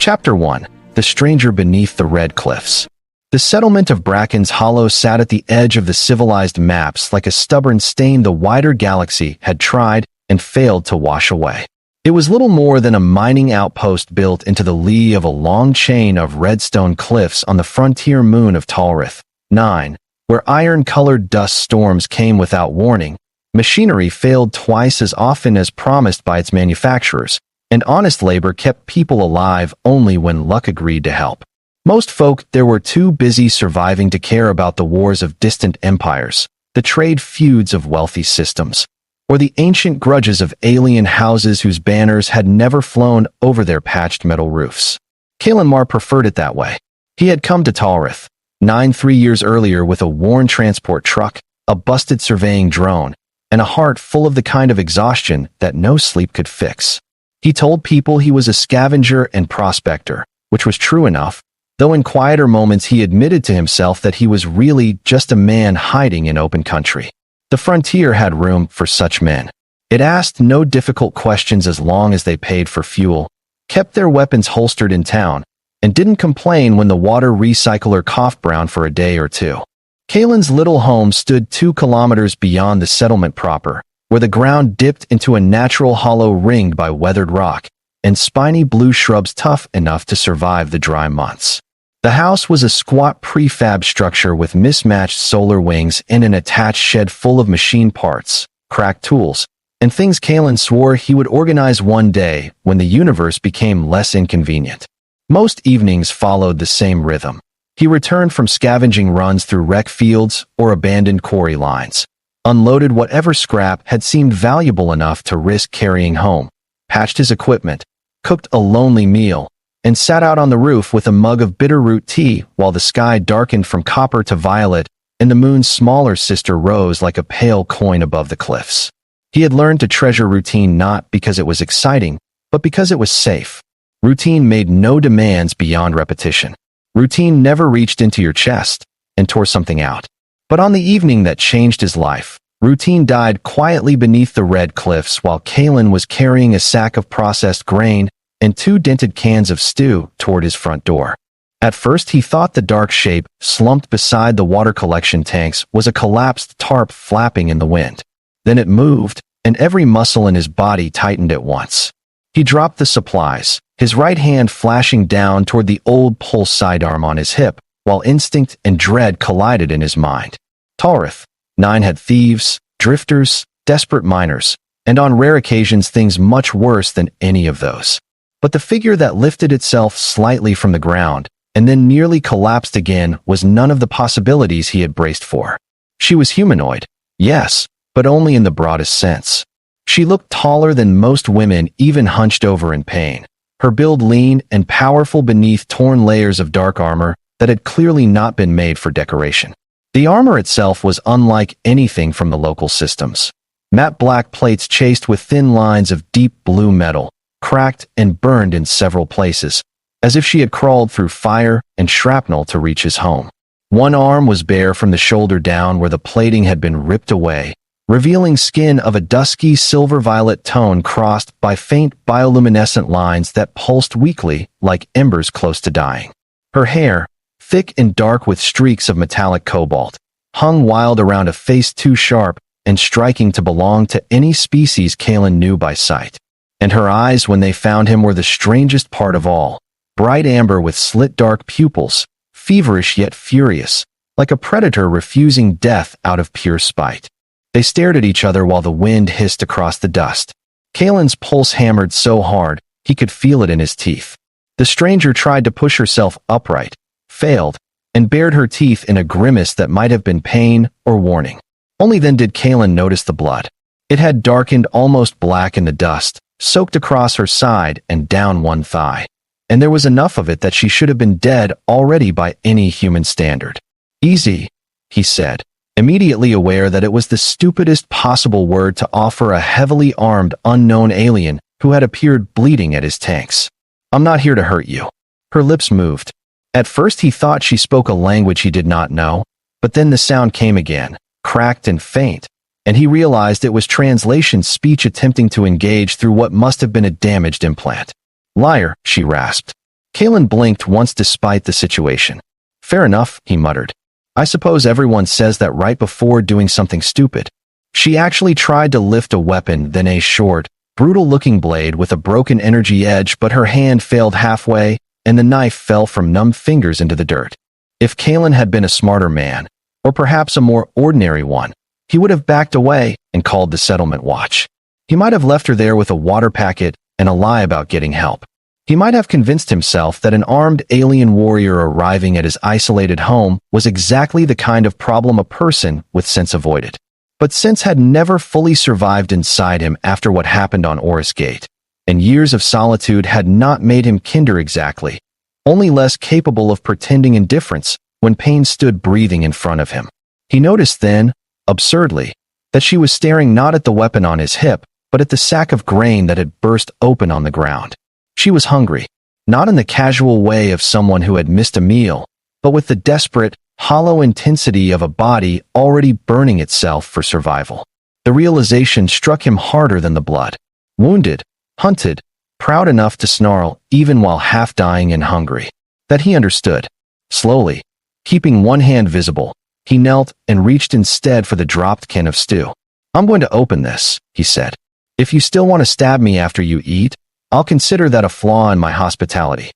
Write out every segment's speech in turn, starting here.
Chapter 1. The Stranger Beneath the Red Cliffs. The settlement of Bracken's Hollow sat at the edge of the civilized maps like a stubborn stain the wider galaxy had tried and failed to wash away. It was little more than a mining outpost built into the lee of a long chain of redstone cliffs on the frontier moon of Talrith 9, where iron-colored dust storms came without warning. Machinery failed twice as often as promised by its manufacturers, and honest labor kept people alive only when luck agreed to help. Most folk there were too busy surviving to care about the wars of distant empires, the trade feuds of wealthy systems, or the ancient grudges of alien houses whose banners had never flown over their patched metal roofs. Kalenmar preferred it that way. He had come to Talrith 9 3 years earlier with a worn transport truck, a busted surveying drone, and a heart full of the kind of exhaustion that no sleep could fix. He told people he was a scavenger and prospector, which was true enough, though in quieter moments he admitted to himself that he was really just a man hiding in open country. The frontier had room for such men. It asked no difficult questions as long as they paid for fuel, kept their weapons holstered in town, and didn't complain when the water recycler coughed brown for a day or two. Kalen's little home stood 2 kilometers beyond the settlement proper, where the ground dipped into a natural hollow ringed by weathered rock and spiny blue shrubs tough enough to survive the dry months. The house was a squat prefab structure with mismatched solar wings and an attached shed full of machine parts, cracked tools, and things Kalen swore he would organize one day when the universe became less inconvenient. Most evenings followed the same rhythm. He returned from scavenging runs through wreck fields or abandoned quarry lines, unloaded whatever scrap had seemed valuable enough to risk carrying home, patched his equipment, cooked a lonely meal, and sat out on the roof with a mug of bitterroot tea while the sky darkened from copper to violet and the moon's smaller sister rose like a pale coin above the cliffs. He had learned to treasure routine not because it was exciting, but because it was safe. Routine made no demands beyond repetition. Routine never reached into your chest and tore something out. But on the evening that changed his life, routine died quietly beneath the red cliffs while Kalen was carrying a sack of processed grain and 2 dented cans of stew toward his front door. At first he thought the dark shape slumped beside the water collection tanks was a collapsed tarp flapping in the wind. Then it moved, and every muscle in his body tightened at once. He dropped the supplies, his right hand flashing down toward the old pulse sidearm on his hip, while instinct and dread collided in his mind. Talrith 9 had thieves, drifters, desperate miners, and on rare occasions things much worse than any of those. But the figure that lifted itself slightly from the ground and then nearly collapsed again was none of the possibilities he had braced for. She was humanoid, yes, but only in the broadest sense. She looked taller than most women, even hunched over in pain, her build lean and powerful beneath torn layers of dark armor that had clearly not been made for decoration. The armor itself was unlike anything from the local systems. Matte black plates chased with thin lines of deep blue metal, cracked and burned in several places, as if she had crawled through fire and shrapnel to reach his home. One arm was bare from the shoulder down where the plating had been ripped away, revealing skin of a dusky silver-violet tone crossed by faint bioluminescent lines that pulsed weakly like embers close to dying. Her hair, thick and dark with streaks of metallic cobalt, hung wild around a face too sharp and striking to belong to any species Kalen knew by sight. And her eyes when they found him were the strangest part of all, bright amber with slit dark pupils, feverish yet furious, like a predator refusing death out of pure spite. They stared at each other while the wind hissed across the dust. Kalen's pulse hammered so hard, he could feel it in his teeth. The stranger tried to push herself upright, failed, and bared her teeth in a grimace that might have been pain or warning. Only then did Kalen notice the blood. It had darkened almost black in the dust, soaked across her side and down one thigh, and there was enough of it that she should have been dead already by any human standard. "Easy," he said, immediately aware that it was the stupidest possible word to offer a heavily armed unknown alien who had appeared bleeding at his tanks. "I'm not here to hurt you." Her lips moved. At first he thought she spoke a language he did not know, but then the sound came again, cracked and faint, and he realized it was translation speech attempting to engage through what must have been a damaged implant. "Liar," she rasped. Kalen blinked once despite the situation. Fair enough, he muttered. I suppose everyone says that right before doing something stupid. She actually tried to lift a weapon, then a short, brutal-looking blade with a broken energy edge, but her hand failed halfway, and the knife fell from numb fingers into the dirt. If Kalen had been a smarter man, or perhaps a more ordinary one, he would have backed away and called the settlement watch. He might have left her there with a water packet and a lie about getting help. He might have convinced himself that an armed alien warrior arriving at his isolated home was exactly the kind of problem a person with sense avoided. But sense had never fully survived inside him after what happened on Oris Gate, and years of solitude had not made him kinder exactly, only less capable of pretending indifference when pain stood breathing in front of him. He noticed then, absurdly, that she was staring not at the weapon on his hip, but at the sack of grain that had burst open on the ground. She was hungry, not in the casual way of someone who had missed a meal, but with the desperate, hollow intensity of a body already burning itself for survival. The realization struck him harder than the blood. Wounded, hunted, proud enough to snarl even while half dying and hungry. That he understood. Slowly, keeping one hand visible, he knelt and reached instead for the dropped can of stew. I'm going to open this, he said. If you still want to stab me after you eat, I'll consider that a flaw in my hospitality.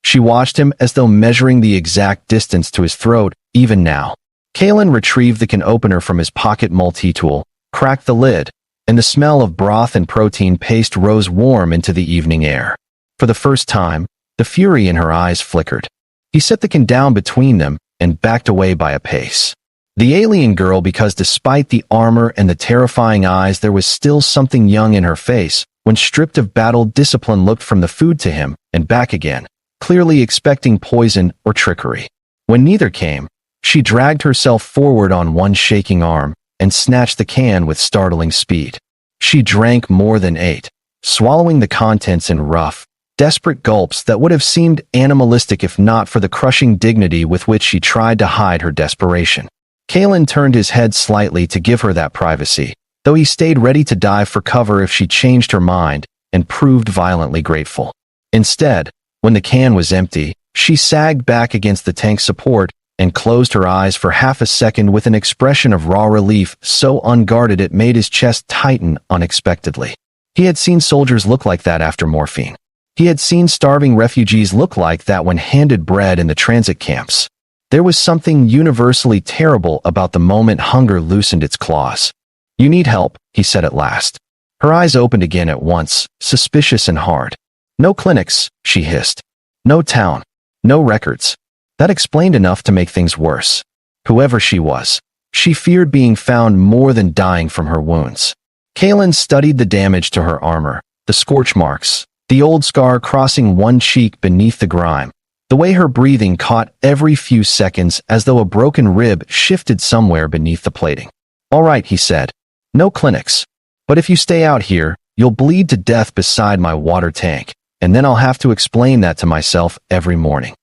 She watched him as though measuring the exact distance to his throat, even now. Kalen retrieved the can opener from his pocket multi-tool, cracked the lid, and the smell of broth and protein paste rose warm into the evening air. For the first time, the fury in her eyes flickered. He set the can down between them and backed away by a pace. The alien girl, because despite the armor and the terrifying eyes, there was still something young in her face, when stripped of battle discipline, looked from the food to him and back again, clearly expecting poison or trickery. When neither came, she dragged herself forward on one shaking arm and snatched the can with startling speed. She drank more than ate, swallowing the contents in rough, desperate gulps that would have seemed animalistic if not for the crushing dignity with which she tried to hide her desperation. Kalen turned his head slightly to give her that privacy, though he stayed ready to dive for cover if she changed her mind, and proved violently grateful. Instead, when the can was empty, she sagged back against the tank's support and closed her eyes for half a second with an expression of raw relief so unguarded it made his chest tighten unexpectedly. He had seen soldiers look like that after morphine. He had seen starving refugees look like that when handed bread in the transit camps. There was something universally terrible about the moment hunger loosened its claws. You need help, he said at last. Her eyes opened again at once, suspicious and hard. No clinics, she hissed. No town. No records. That explained enough to make things worse. Whoever she was, she feared being found more than dying from her wounds. Kalen studied the damage to her armor, the scorch marks, the old scar crossing one cheek beneath the grime, the way her breathing caught every few seconds as though a broken rib shifted somewhere beneath the plating. All right, he said. No clinics. But if you stay out here, you'll bleed to death beside my water tank, and then I'll have to explain that to myself every morning.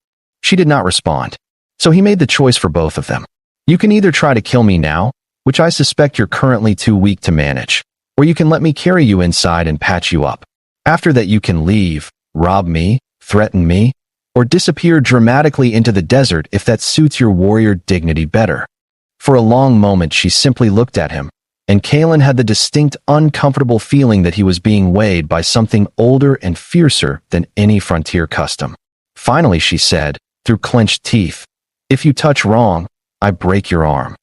She did not respond. So he made the choice for both of them. You can either try to kill me now, which I suspect you're currently too weak to manage, or you can let me carry you inside and patch you up. After that you can leave, rob me, threaten me, or disappear dramatically into the desert if that suits your warrior dignity better. For a long moment she simply looked at him, and Kalen had the distinct uncomfortable feeling that he was being weighed by something older and fiercer than any frontier custom. Finally she said, through clenched teeth, if you touch wrong, I break your arm.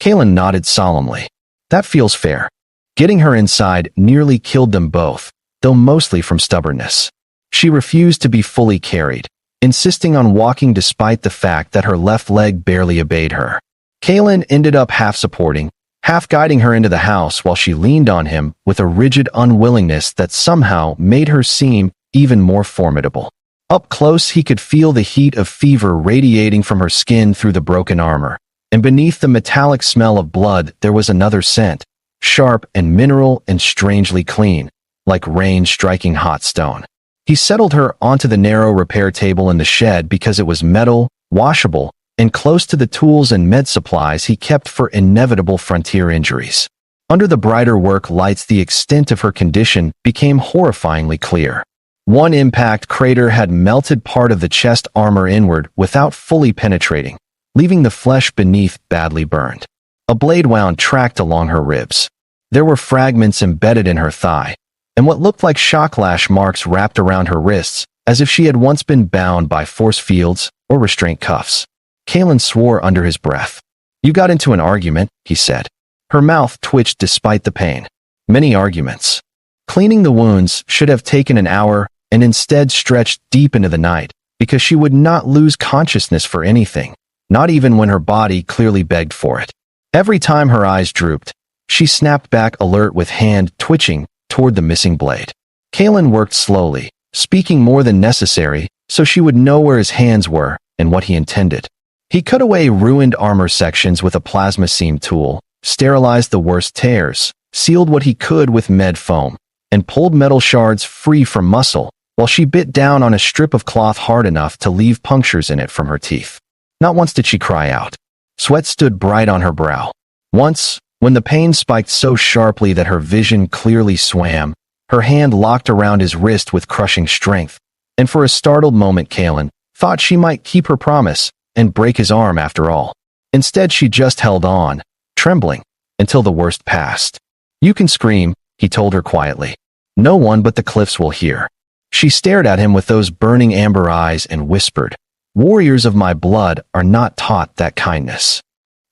Kalen nodded solemnly. That feels fair. Getting her inside nearly killed them both, though mostly from stubbornness. She refused to be fully carried, insisting on walking despite the fact that her left leg barely obeyed her. Kalen ended up half supporting, half guiding her into the house while she leaned on him with a rigid unwillingness that somehow made her seem even more formidable. Up close he could feel the heat of fever radiating from her skin through the broken armor, and beneath the metallic smell of blood there was another scent, sharp and mineral and strangely clean, like rain striking hot stone. He settled her onto the narrow repair table in the shed because it was metal, washable, and close to the tools and med supplies he kept for inevitable frontier injuries. Under the brighter work lights the extent of her condition became horrifyingly clear. One impact crater had melted part of the chest armor inward without fully penetrating, leaving the flesh beneath badly burned. A blade wound tracked along her ribs. There were fragments embedded in her thigh, and what looked like shocklash marks wrapped around her wrists, as if she had once been bound by force fields or restraint cuffs. Kalen swore under his breath. "You got into an argument," he said. Her mouth twitched despite the pain. "Many arguments. Cleaning the wounds should have taken an hour and instead stretched deep into the night, because she would not lose consciousness for anything, not even when her body clearly begged for it. Every time her eyes drooped, she snapped back alert with hand twitching toward the missing blade. Kalen worked slowly, speaking more than necessary, so she would know where his hands were and what he intended. He cut away ruined armor sections with a plasma seam tool, sterilized the worst tears, sealed what he could with med foam, and pulled metal shards free from muscle, while she bit down on a strip of cloth hard enough to leave punctures in it from her teeth. Not once did she cry out. Sweat stood bright on her brow. Once, when the pain spiked so sharply that her vision clearly swam, her hand locked around his wrist with crushing strength, and for a startled moment Kalen thought she might keep her promise and break his arm after all. Instead, she just held on, trembling, until the worst passed. "You can scream," he told her quietly. "No one but the cliffs will hear." She stared at him with those burning amber eyes and whispered, "Warriors of my blood are not taught that kindness."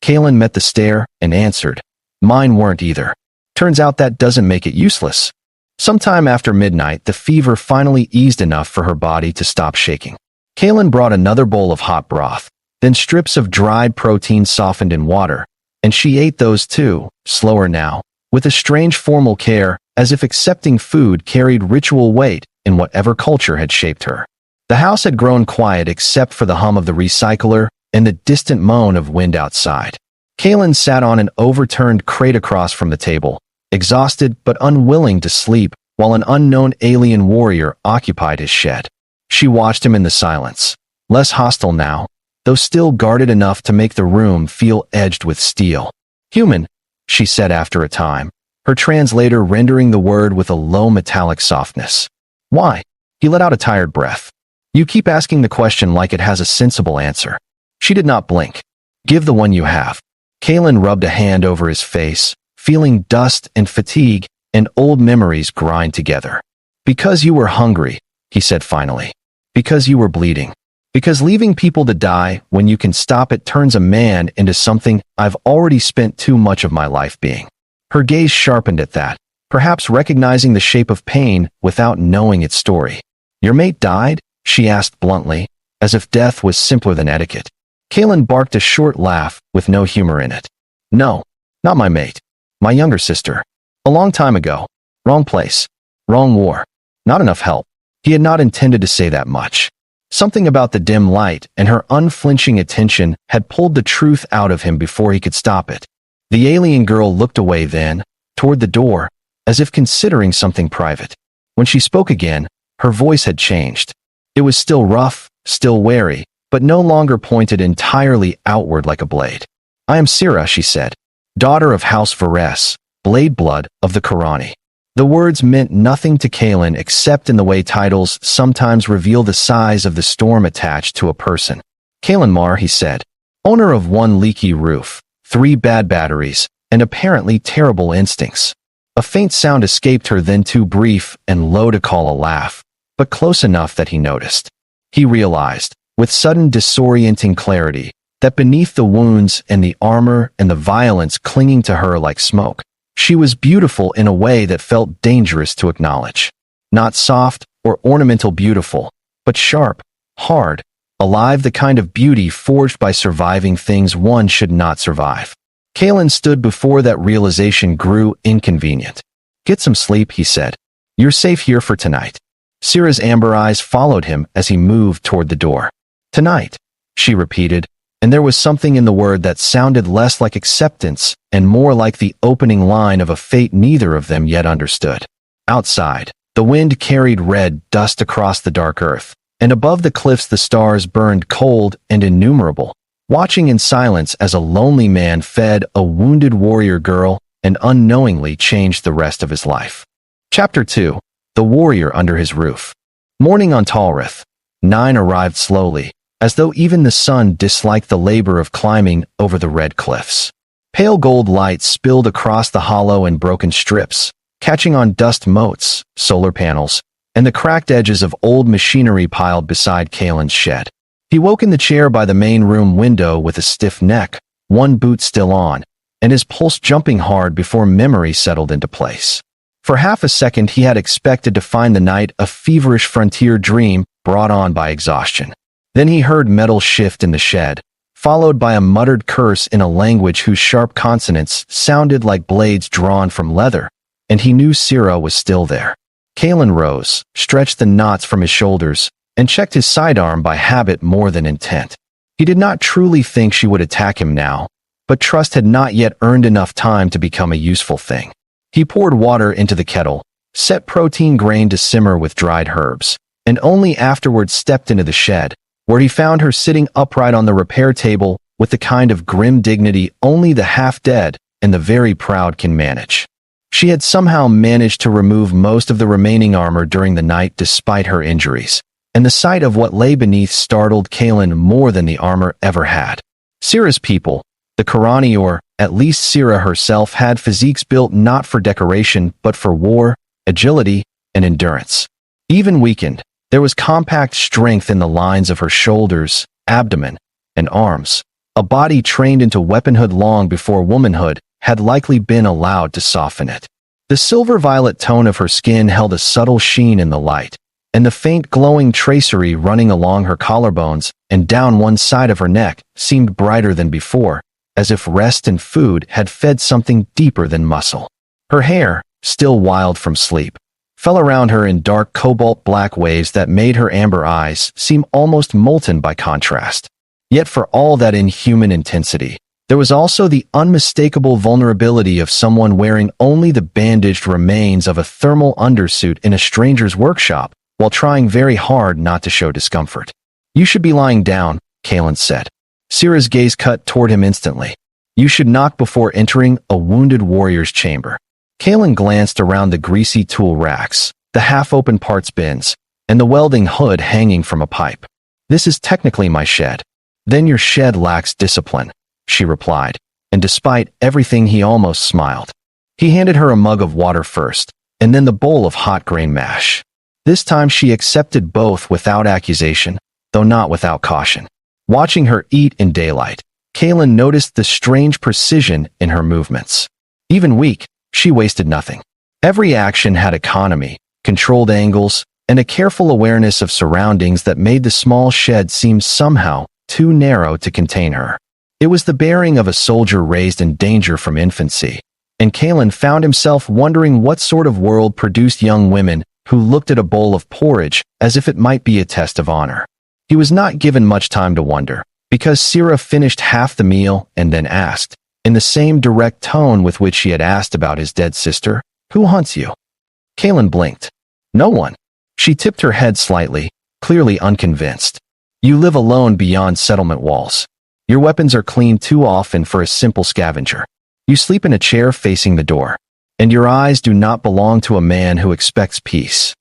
Kalen met the stare and answered, "Mine weren't either. Turns out that doesn't make it useless." Sometime after midnight, the fever finally eased enough for her body to stop shaking. Kalen brought another bowl of hot broth, then strips of dried protein softened in water, and she ate those too, slower now, with a strange formal care, as if accepting food carried ritual weight in whatever culture had shaped her. The house had grown quiet except for the hum of the recycler and the distant moan of wind outside. Kalen sat on an overturned crate across from the table, exhausted but unwilling to sleep, while an unknown alien warrior occupied his shed. She watched him in the silence, less hostile now, though still guarded enough to make the room feel edged with steel. "Human," she said after a time, her translator rendering the word with a low metallic softness. "Why?" He let out a tired breath. "You keep asking the question like it has a sensible answer." She did not blink. "Give the one you have." Kalen rubbed a hand over his face, feeling dust and fatigue and old memories grind together. "Because you were hungry," he said finally. "Because you were bleeding. Because leaving people to die when you can stop it turns a man into something I've already spent too much of my life being." Her gaze sharpened at that, perhaps recognizing the shape of pain without knowing its story. "Your mate died?" she asked bluntly, as if death was simpler than etiquette. Kalen barked a short laugh with no humor in it. "No, not my mate. My younger sister. A long time ago. Wrong place. Wrong war. Not enough help." He had not intended to say that much. Something about the dim light and her unflinching attention had pulled the truth out of him before he could stop it. The alien girl looked away then, toward the door, as if considering something private. When she spoke again, her voice had changed. It was still rough, still wary, but no longer pointed entirely outward like a blade. "I am Sira," she said, "daughter of House Vares, blade blood of the Karani." The words meant nothing to Kalen except in the way titles sometimes reveal the size of the storm attached to a person. "Kalen Mar," he said, "owner of one leaky roof, 3 bad batteries, and apparently terrible instincts." A faint sound escaped her, then too brief and low to call a laugh, but close enough that he noticed. He realized, with sudden disorienting clarity, that beneath the wounds and the armor and the violence clinging to her like smoke, she was beautiful in a way that felt dangerous to acknowledge. Not soft or ornamental beautiful, but sharp, hard, alive, the kind of beauty forged by surviving things one should not survive. Kalen stood before that realization grew inconvenient. "Get some sleep," he said. "You're safe here for tonight." Sira's amber eyes followed him as he moved toward the door. "Tonight," she repeated, and there was something in the word that sounded less like acceptance and more like the opening line of a fate neither of them yet understood. Outside, the wind carried red dust across the dark earth, and above the cliffs the stars burned cold and innumerable, watching in silence as a lonely man fed a wounded warrior girl and unknowingly changed the rest of his life. Chapter 2. The Warrior Under His Roof. Morning on Talrith. 9 arrived slowly, as though even the sun disliked the labor of climbing over the red cliffs. Pale gold light spilled across the hollow and broken strips, catching on dust motes, solar panels, and the cracked edges of old machinery piled beside Kalen's shed. He woke in the chair by the main room window with a stiff neck, one boot still on, and his pulse jumping hard before memory settled into place. For half a second he had expected to find the night a feverish frontier dream brought on by exhaustion. Then he heard metal shift in the shed, followed by a muttered curse in a language whose sharp consonants sounded like blades drawn from leather, and he knew Sira was still there. Kalen rose, stretched the knots from his shoulders, and checked his sidearm by habit more than intent. He did not truly think she would attack him now, but trust had not yet earned enough time to become a useful thing. He poured water into the kettle, set protein grain to simmer with dried herbs, and only afterwards stepped into the shed, where he found her sitting upright on the repair table with the kind of grim dignity only the half-dead and the very proud can manage. She had somehow managed to remove most of the remaining armor during the night despite her injuries, and the sight of what lay beneath startled Kalen more than the armor ever had. Sira's people, the Karani, or at least Sira herself, had physiques built not for decoration but for war, agility, and endurance. Even weakened, there was compact strength in the lines of her shoulders, abdomen, and arms, a body trained into weaponhood long before womanhood had likely been allowed to soften it. The silver-violet tone of her skin held a subtle sheen in the light, and the faint glowing tracery running along her collarbones and down one side of her neck seemed brighter than before, as if rest and food had fed something deeper than muscle. Her hair, still wild from sleep, fell around her in dark cobalt-black waves that made her amber eyes seem almost molten by contrast. Yet for all that inhuman intensity, there was also the unmistakable vulnerability of someone wearing only the bandaged remains of a thermal undersuit in a stranger's workshop, while trying very hard not to show discomfort. "You should be lying down," Kalen said. Sira's gaze cut toward him instantly. "You should knock before entering a wounded warrior's chamber." Kalen glanced around the greasy tool racks, the half-open parts bins, and the welding hood hanging from a pipe. "This is technically my shed." "Then your shed lacks discipline," she replied, and despite everything he almost smiled. He handed her a mug of water first, and then the bowl of hot grain mash. This time she accepted both without accusation, though not without caution. Watching her eat in daylight, Kalen noticed the strange precision in her movements. Even weak, she wasted nothing. Every action had economy, controlled angles, and a careful awareness of surroundings that made the small shed seem somehow too narrow to contain her. It was the bearing of a soldier raised in danger from infancy, and Kalen found himself wondering what sort of world produced young women who looked at a bowl of porridge as if it might be a test of honor. He was not given much time to wonder, because Sira finished half the meal and then asked, in the same direct tone with which she had asked about his dead sister, "Who hunts you?" Kalen blinked. "No one." She tipped her head slightly, clearly unconvinced. "You live alone beyond settlement walls. Your weapons are cleaned too often for a simple scavenger. You sleep in a chair facing the door, and your eyes do not belong to a man who expects peace."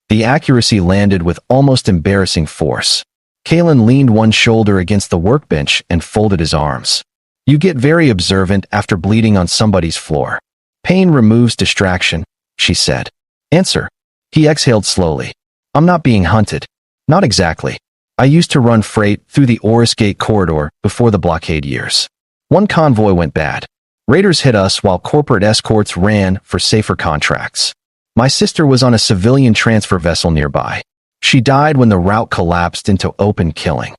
The accuracy landed with almost embarrassing force. Kalen leaned one shoulder against the workbench and folded his arms. "You get very observant after bleeding on somebody's floor. Pain removes distraction," she said. "Answer." He exhaled slowly. "I'm not being hunted." "Not exactly. I used to run freight through the Oris Gate corridor before the blockade years. One convoy went bad. Raiders hit us while corporate escorts ran for safer contracts. My sister was on a civilian transfer vessel nearby. She died when the route collapsed into open killing."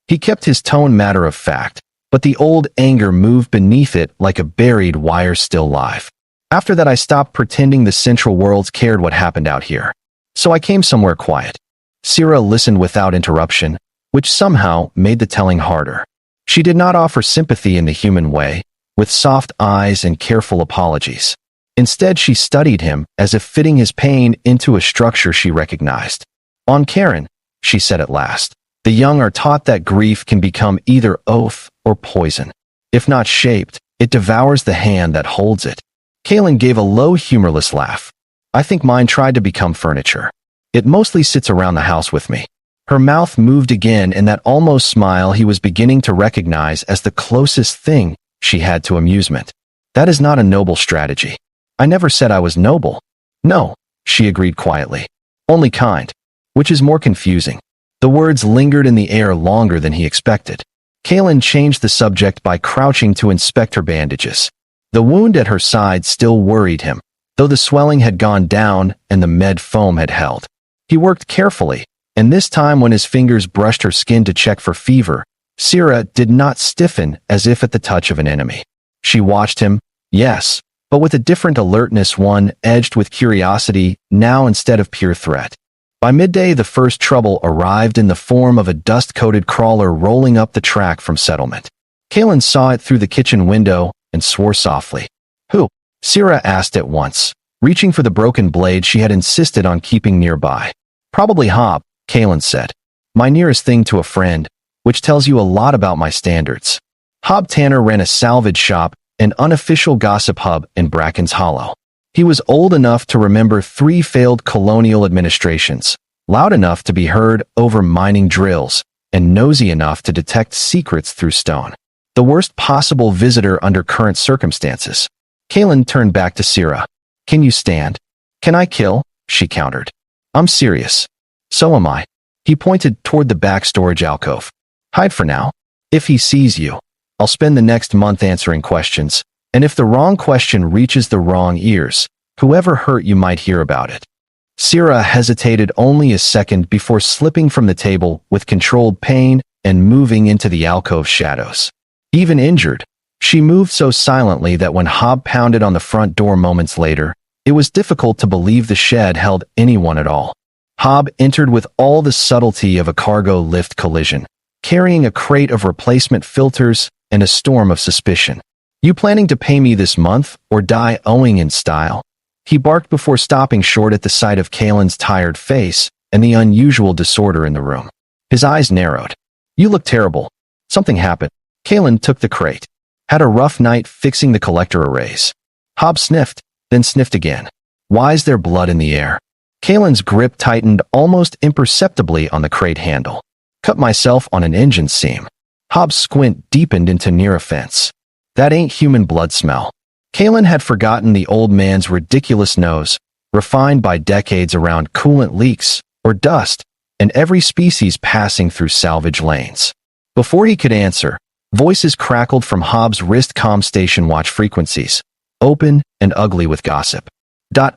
He kept his tone matter of fact, but the old anger moved beneath it like a buried wire still live. "After that I stopped pretending the Central Worlds cared what happened out here. So I came somewhere quiet." Sira listened without interruption, which somehow made the telling harder. She did not offer sympathy in the human way, with soft eyes and careful apologies. Instead, she studied him as if fitting his pain into a structure she recognized. "On Karen," she said at last, "the young are taught that grief can become either oath or poison. If not shaped, it devours the hand that holds it." Kalen gave a low, humorless laugh. "I think mine tried to become furniture." It mostly sits around the house with me. Her mouth moved again in that almost smile he was beginning to recognize as the closest thing she had to amusement. That is not a noble strategy. I never said I was noble. No, she agreed quietly. Only kind. Which is more confusing. The words lingered in the air longer than he expected. Kaylin changed the subject by crouching to inspect her bandages. The wound at her side still worried him, though the swelling had gone down and the med foam had held. He worked carefully, and this time when his fingers brushed her skin to check for fever, Syrah did not stiffen as if at the touch of an enemy. She watched him, yes, but with a different alertness, one edged with curiosity now instead of pure threat. By midday, the first trouble arrived in the form of a dust-coated crawler rolling up the track from settlement. Kaylin saw it through the kitchen window and swore softly. Who? Syrah asked at once, reaching for the broken blade she had insisted on keeping nearby. Probably Hob, Kaylin said. My nearest thing to a friend, which tells you a lot about my standards. Hob Tanner ran a salvage shop, an unofficial gossip hub in Bracken's Hollow. He was old enough to remember 3 failed colonial administrations, loud enough to be heard over mining drills, and nosy enough to detect secrets through stone. The worst possible visitor under current circumstances. Kaylin turned back to Syrah. Can you stand? Can I kill? She countered. I'm serious. So am I. He pointed toward the back storage alcove. Hide for now. If he sees you, I'll spend the next month answering questions, and if the wrong question reaches the wrong ears, whoever hurt you might hear about it. Syrah hesitated only a second before slipping from the table with controlled pain and moving into the alcove shadows. Even injured, she moved so silently that when Hob pounded on the front door moments later, it was difficult to believe the shed held anyone at all. Hob entered with all the subtlety of a cargo lift collision, carrying a crate of replacement filters and a storm of suspicion. You planning to pay me this month or die owing in style? He barked before stopping short at the sight of Kaylin's tired face and the unusual disorder in the room. His eyes narrowed. You look terrible. Something happened. Kaylin took the crate. Had a rough night fixing the collector arrays. Hob sniffed, then sniffed again. Why is there blood in the air? Kaylin's grip tightened almost imperceptibly on the crate handle. Cut myself on an engine seam. Hob's squint deepened into near offense. That ain't human blood smell. Kaylin had forgotten the old man's ridiculous nose, refined by decades around coolant leaks or dust, and every species passing through salvage lanes. Before he could answer, voices crackled from Hob's wrist comm station watch frequencies, open and ugly with gossip.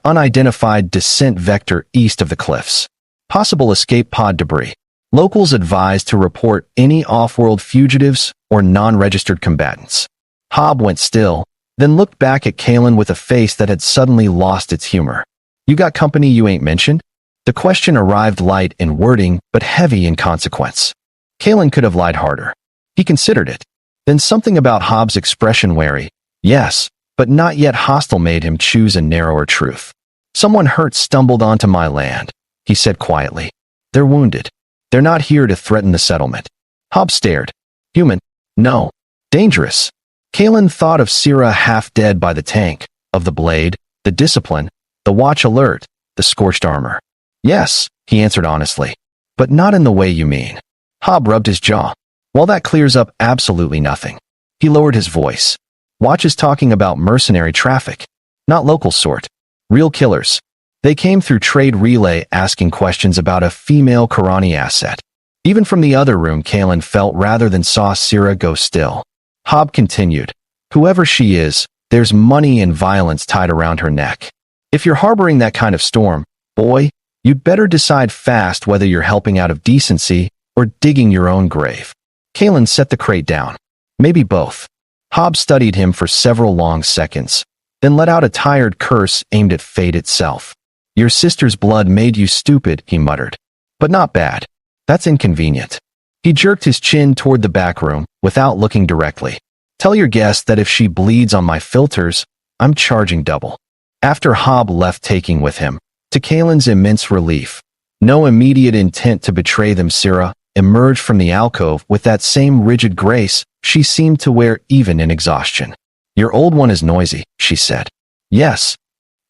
Unidentified descent vector east of the cliffs. Possible escape pod debris. Locals advised to report any off-world fugitives or non-registered combatants. Hob went still, then looked back at Kaylin with a face that had suddenly lost its humor. You got company you ain't mentioned? The question arrived light in wording, but heavy in consequence. Kaylin could have lied harder. He considered it. Then something about Hob's expression wary, yes, but not yet hostile made him choose a narrower truth. Someone hurt stumbled onto my land, he said quietly. They're wounded. They're not here to threaten the settlement. Hob stared. Human? No. Dangerous. Kaylin thought of Syrah half dead by the tank, of the blade, the discipline, the watch alert, the scorched armor. Yes, he answered honestly. But not in the way you mean. Hob rubbed his jaw. Well, that clears up absolutely nothing. He lowered his voice. Watch is talking about mercenary traffic. Not local sort. Real killers. They came through trade relay asking questions about a female Karani asset. Even from the other room, Kaylin felt rather than saw Syrah go still. Hob continued. Whoever she is, there's money and violence tied around her neck. If you're harboring that kind of storm, boy, you'd better decide fast whether you're helping out of decency or digging your own grave. Kaylin set the crate down. Maybe both. Hob studied him for several long seconds, then let out a tired curse aimed at fate itself. Your sister's blood made you stupid, he muttered. But not bad. That's inconvenient. He jerked his chin toward the back room, without looking directly. Tell your guest that if she bleeds on my filters, I'm charging double. After Hob left taking with him, to Kaylin's immense relief, no immediate intent to betray them, Syrah emerged from the alcove with that same rigid grace she seemed to wear even in exhaustion. Your old one is noisy, she said. Yes.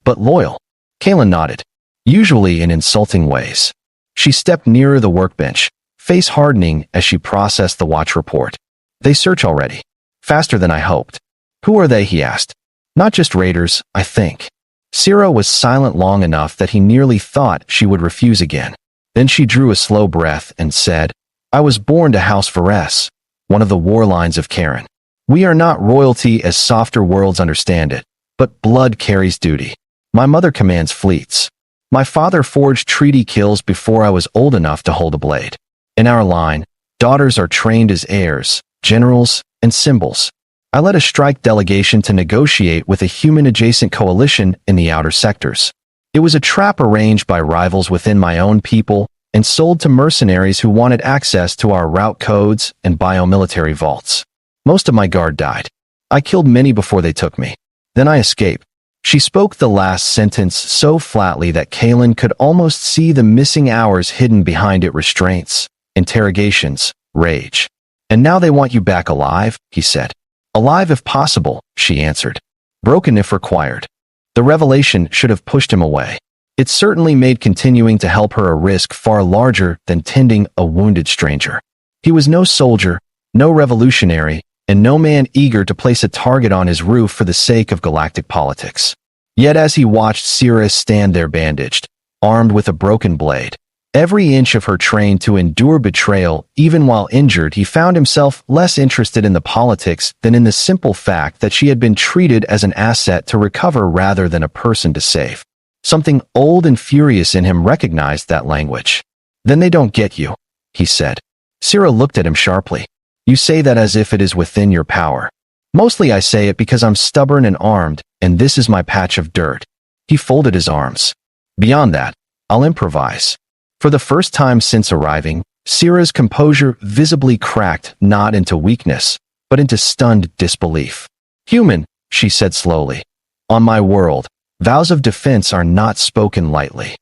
But loyal. Kaylin nodded. usually in insulting ways. She stepped nearer the workbench, face hardening as she processed the watch report. They search already. Faster than I hoped. Who are they, he asked. Not just raiders, I think. Syrah was silent long enough that he nearly thought she would refuse again. Then she drew a slow breath and said, I was born to House Purrs, one of the war lines of Karen. We are not royalty as softer worlds understand it, but blood carries duty. My mother commands fleets. My father forged treaty kills before I was old enough to hold a blade. In our line, daughters are trained as heirs, generals, and symbols. I led a strike delegation to negotiate with a human-adjacent coalition in the outer sectors. It was a trap arranged by rivals within my own people and sold to mercenaries who wanted access to our route codes and biomilitary vaults. Most of my guard died. I killed many before they took me. Then I escaped. She spoke the last sentence so flatly that Kalen could almost see the missing hours hidden behind it: restraints, interrogations, rage. And now they want you back alive, he said. Alive if possible, she answered. Broken if required. The revelation should have pushed him away. It certainly made continuing to help her a risk far larger than tending a wounded stranger. He was no soldier, no revolutionary, and no man eager to place a target on his roof for the sake of galactic politics. Yet as he watched Syrah stand there bandaged, armed with a broken blade, every inch of her trained to endure betrayal, even while injured, he found himself less interested in the politics than in the simple fact that she had been treated as an asset to recover rather than a person to save. Something old and furious in him recognized that language. Then they don't get you, he said. Syrah looked at him sharply. You say that as if it is within your power. Mostly I say it because I'm stubborn and armed, and this is my patch of dirt. He folded his arms. Beyond that, I'll improvise. For the first time since arriving, Syrah's composure visibly cracked not into weakness, but into stunned disbelief. Human, she said slowly. On my world, vows of defense are not spoken lightly.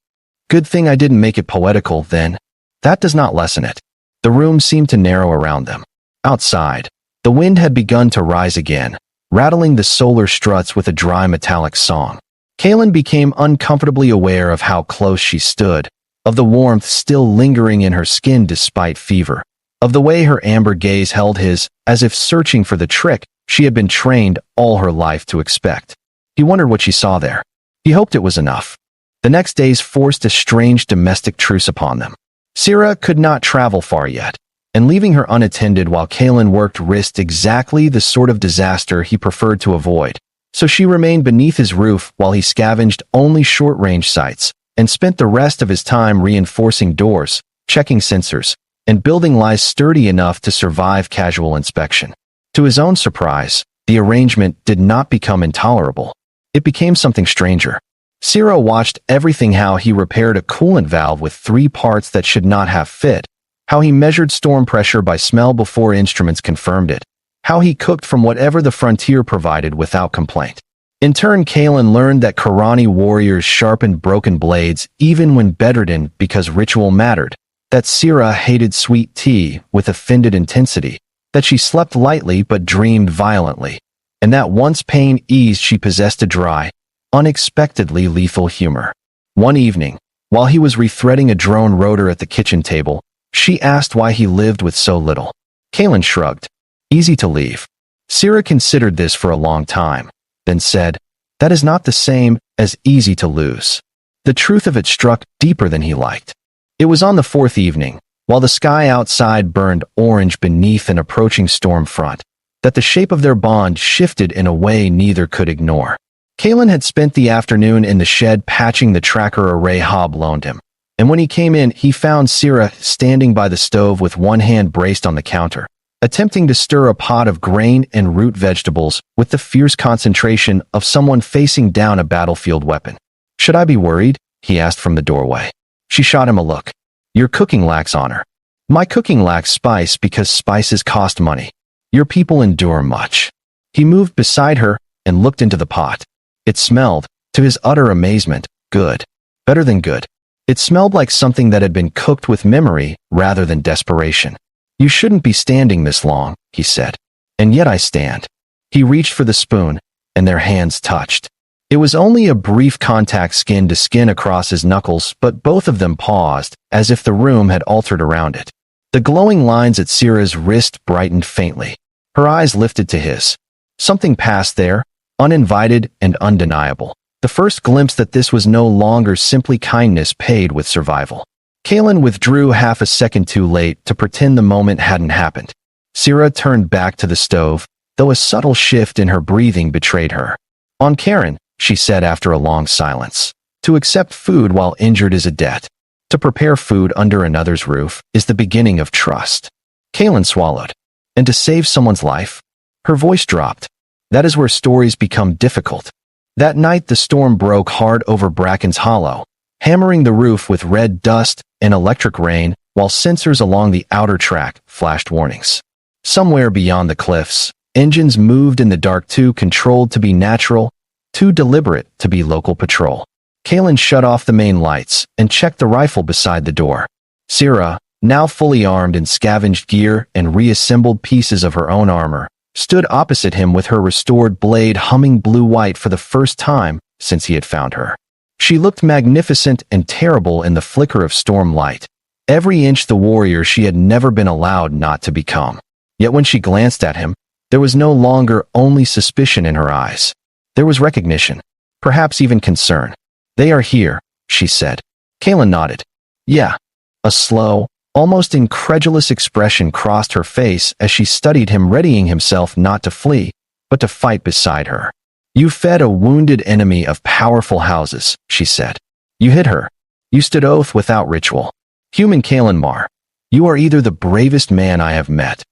Good thing I didn't make it poetical then. That does not lessen it. The room seemed to narrow around them. Outside, the wind had begun to rise again, rattling the solar struts with a dry metallic song. Kalen became uncomfortably aware of how close she stood, of the warmth still lingering in her skin despite fever, of the way her amber gaze held his, as if searching for the trick she had been trained all her life to expect. He wondered what she saw there. He hoped it was enough. The next days forced a strange domestic truce upon them. Syrah could not travel far yet, and leaving her unattended while Kalen worked risked exactly the sort of disaster he preferred to avoid. So she remained beneath his roof while he scavenged only short-range sites, and spent the rest of his time reinforcing doors, checking sensors, and building lies sturdy enough to survive casual inspection. To his own surprise, the arrangement did not become intolerable. It became something stranger. Syrah watched everything: how he repaired a coolant valve with 3 parts that should not have fit, how he measured storm pressure by smell before instruments confirmed it, how he cooked from whatever the frontier provided without complaint. In turn, Kalen learned that Karani warriors sharpened broken blades even when bedridden because ritual mattered, that Syrah hated sweet tea with offended intensity, that she slept lightly but dreamed violently, and that once pain eased she possessed a dry, unexpectedly lethal humor. One evening, while he was rethreading a drone rotor at the kitchen table, she asked why he lived with so little. Kalen shrugged. Easy to leave. Syrah considered this for a long time, then said, that is not the same as easy to lose. The truth of it struck deeper than he liked. It was on the 4th evening, while the sky outside burned orange beneath an approaching storm front, that the shape of their bond shifted in a way neither could ignore. Kalen had spent the afternoon in the shed patching the tracker array Hob loaned him, and when he came in, he found Syrah standing by the stove with one hand braced on the counter, attempting to stir a pot of grain and root vegetables with the fierce concentration of someone facing down a battlefield weapon. Should I be worried? He asked from the doorway. She shot him a look. Your cooking lacks honor. My cooking lacks spice because spices cost money. Your people endure much. He moved beside her and looked into the pot. It smelled, to his utter amazement, good. Better than good. It smelled like something that had been cooked with memory rather than desperation. You shouldn't be standing this long, he said. And yet I stand. He reached for the spoon, and their hands touched. It was only a brief contact skin to skin across his knuckles, but both of them paused, as if the room had altered around it. The glowing lines at Syrah's wrist brightened faintly. Her eyes lifted to his. Something passed there, uninvited and undeniable. The first glimpse that this was no longer simply kindness paid with survival. Kalen withdrew half a second too late to pretend the moment hadn't happened. Syrah turned back to the stove, though a subtle shift in her breathing betrayed her. "On Karen," she said after a long silence. "To accept food while injured is a debt. To prepare food under another's roof is the beginning of trust." Kalen swallowed. "And to save someone's life?" Her voice dropped. "That is where stories become difficult." That night the storm broke hard over Bracken's Hollow, hammering the roof with red dust and electric rain, while sensors along the outer track flashed warnings. Somewhere beyond the cliffs, engines moved in the dark, too controlled to be natural, too deliberate to be local patrol. Kalen shut off the main lights and checked the rifle beside the door. Syrah, now fully armed in scavenged gear and reassembled pieces of her own armor, stood opposite him with her restored blade humming blue-white for the first time since he had found her. She looked magnificent and terrible in the flicker of storm light, every inch the warrior she had never been allowed not to become. Yet when she glanced at him, there was no longer only suspicion in her eyes. There was recognition, perhaps even concern. "They are here," she said. Kalen nodded. "Yeah." A slow, almost incredulous expression crossed her face as she studied him, readying himself not to flee, but to fight beside her. "You fed a wounded enemy of powerful houses," she said. "You hid her. You stood oath without ritual. Human Kalen Mar, you are either the bravest man I have met."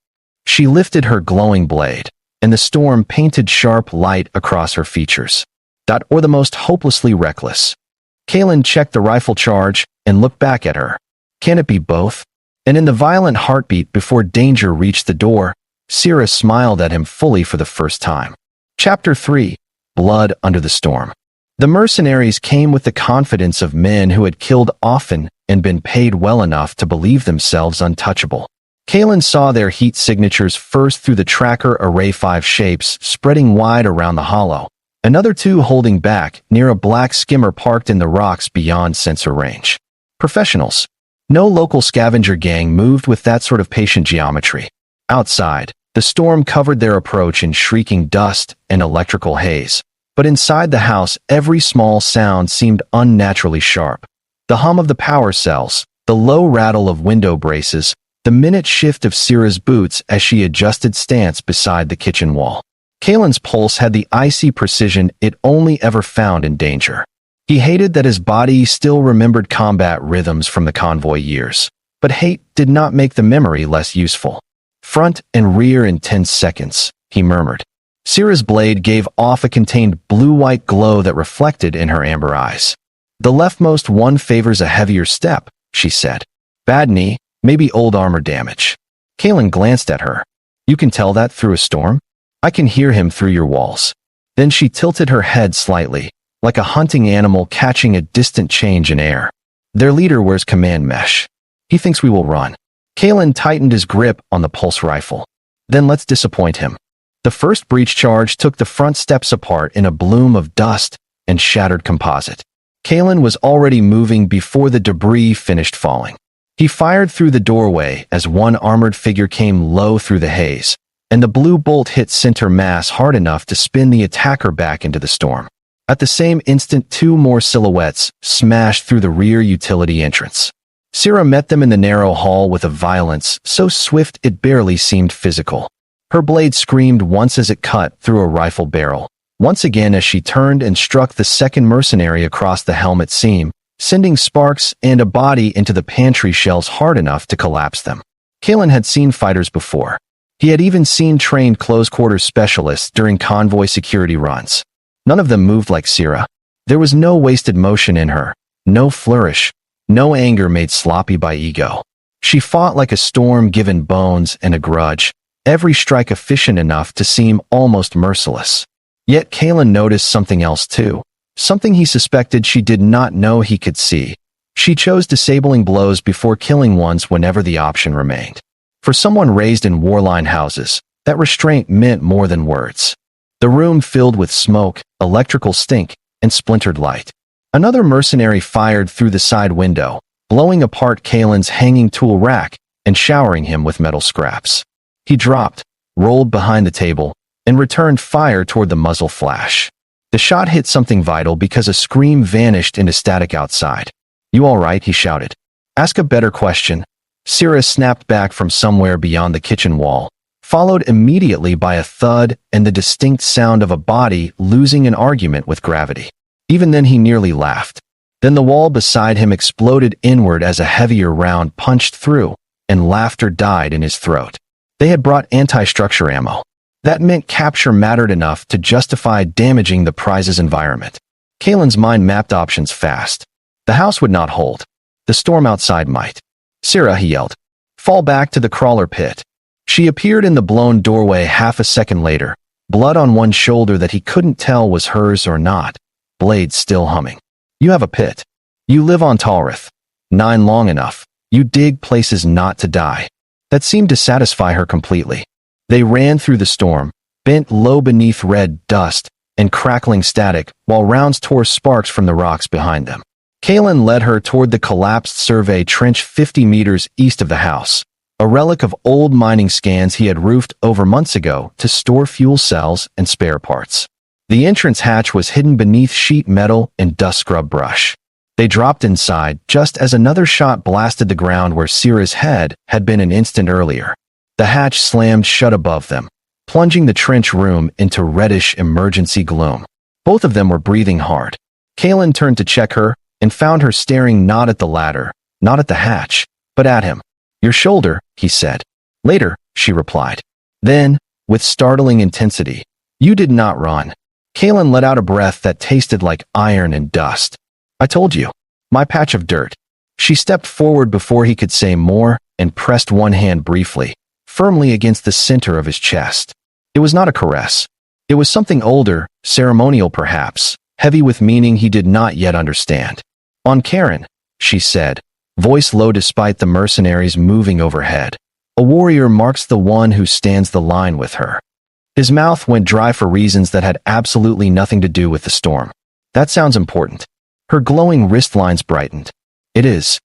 She lifted her glowing blade, and the storm painted sharp light across her features. Or the most hopelessly reckless. Kalen checked the rifle charge and looked back at her. Can it be both? And in the violent heartbeat before danger reached the door, Syrah smiled at him fully for the first time. Chapter 3. Blood Under the Storm. The mercenaries came with the confidence of men who had killed often and been paid well enough to believe themselves untouchable. Kalen saw their heat signatures first through the tracker array 5 shapes spreading wide around the hollow, another 2 holding back near a black skimmer parked in the rocks beyond sensor range. Professionals. No local scavenger gang moved with that sort of patient geometry. Outside, the storm covered their approach in shrieking dust and electrical haze, but inside the house every small sound seemed unnaturally sharp. The hum of the power cells, the low rattle of window braces, the minute shift of Syrah's boots as she adjusted stance beside the kitchen wall. Kalen's pulse had the icy precision it only ever found in danger. He hated that his body still remembered combat rhythms from the convoy years, but hate did not make the memory less useful. "Front and rear in 10 seconds, he murmured. Syrah's blade gave off a contained blue-white glow that reflected in her amber eyes. "The leftmost one favors a heavier step," she said. "Bad knee, maybe old armor damage." Kalen glanced at her. "You can tell that through a storm? I can hear him through your walls." Then she tilted her head slightly, like a hunting animal catching a distant change in air. "Their leader wears command mesh. He thinks we will run." Kalen tightened his grip on the pulse rifle. "Then let's disappoint him." The first breach charge took the front steps apart in a bloom of dust and shattered composite. Kalen was already moving before the debris finished falling. He fired through the doorway as one armored figure came low through the haze, and the blue bolt hit center mass hard enough to spin the attacker back into the storm. At the same instant, 2 more silhouettes smashed through the rear utility entrance. Syrah met them in the narrow hall with a violence so swift it barely seemed physical. Her blade screamed once as it cut through a rifle barrel, once again as she turned and struck the second mercenary across the helmet seam, sending sparks and a body into the pantry shelves hard enough to collapse them. Kalen had seen fighters before. He had even seen trained close-quarters specialists during convoy security runs. None of them moved like Syrah. There was no wasted motion in her, no flourish, no anger made sloppy by ego. She fought like a storm given bones and a grudge, every strike efficient enough to seem almost merciless. Yet Kalen noticed something else too, something he suspected she did not know he could see. She chose disabling blows before killing ones whenever the option remained. For someone raised in warline houses, that restraint meant more than words. The room filled with smoke, electrical stink, and splintered light. Another mercenary fired through the side window, blowing apart Kalen's hanging tool rack and showering him with metal scraps. He dropped, rolled behind the table, and returned fire toward the muzzle flash. The shot hit something vital because a scream vanished into static outside. "You all right?" he shouted. "Ask a better question." Syrah snapped back from somewhere beyond the kitchen wall, followed immediately by a thud and the distinct sound of a body losing an argument with gravity. Even then he nearly laughed. Then the wall beside him exploded inward as a heavier round punched through, and laughter died in his throat. They had brought anti-structure ammo. That meant capture mattered enough to justify damaging the prize's environment. Kalen's mind mapped options fast. The house would not hold. The storm outside might. "Syrah," he yelled. "Fall back to the crawler pit." She appeared in the blown doorway half a second later, blood on one shoulder that he couldn't tell was hers or not, blades still humming. "You have a pit. You live on Talrith. 9 long enough. You dig places not to die." That seemed to satisfy her completely. They ran through the storm, bent low beneath red dust and crackling static, while rounds tore sparks from the rocks behind them. Kalen led her toward the collapsed survey trench 50 meters east of the house, a relic of old mining scans he had roofed over months ago to store fuel cells and spare parts. The entrance hatch was hidden beneath sheet metal and dust scrub brush. They dropped inside just as another shot blasted the ground where Syrah's head had been an instant earlier. The hatch slammed shut above them, plunging the trench room into reddish emergency gloom. Both of them were breathing hard. Kalen turned to check her and found her staring not at the ladder, not at the hatch, but at him. "Your shoulder," he said. "Later," she replied. Then, with startling intensity, "You did not run." Kalen let out a breath that tasted like iron and dust. "I told you. My patch of dirt." She stepped forward before he could say more and pressed one hand briefly, firmly against the center of his chest. It was not a caress. It was something older, ceremonial perhaps, heavy with meaning he did not yet understand. "On Karen," she said, voice low despite the mercenaries moving overhead. "A warrior marks the one who stands the line with her." His mouth went dry for reasons that had absolutely nothing to do with the storm. "That sounds important." Her glowing wristlines brightened. "It is."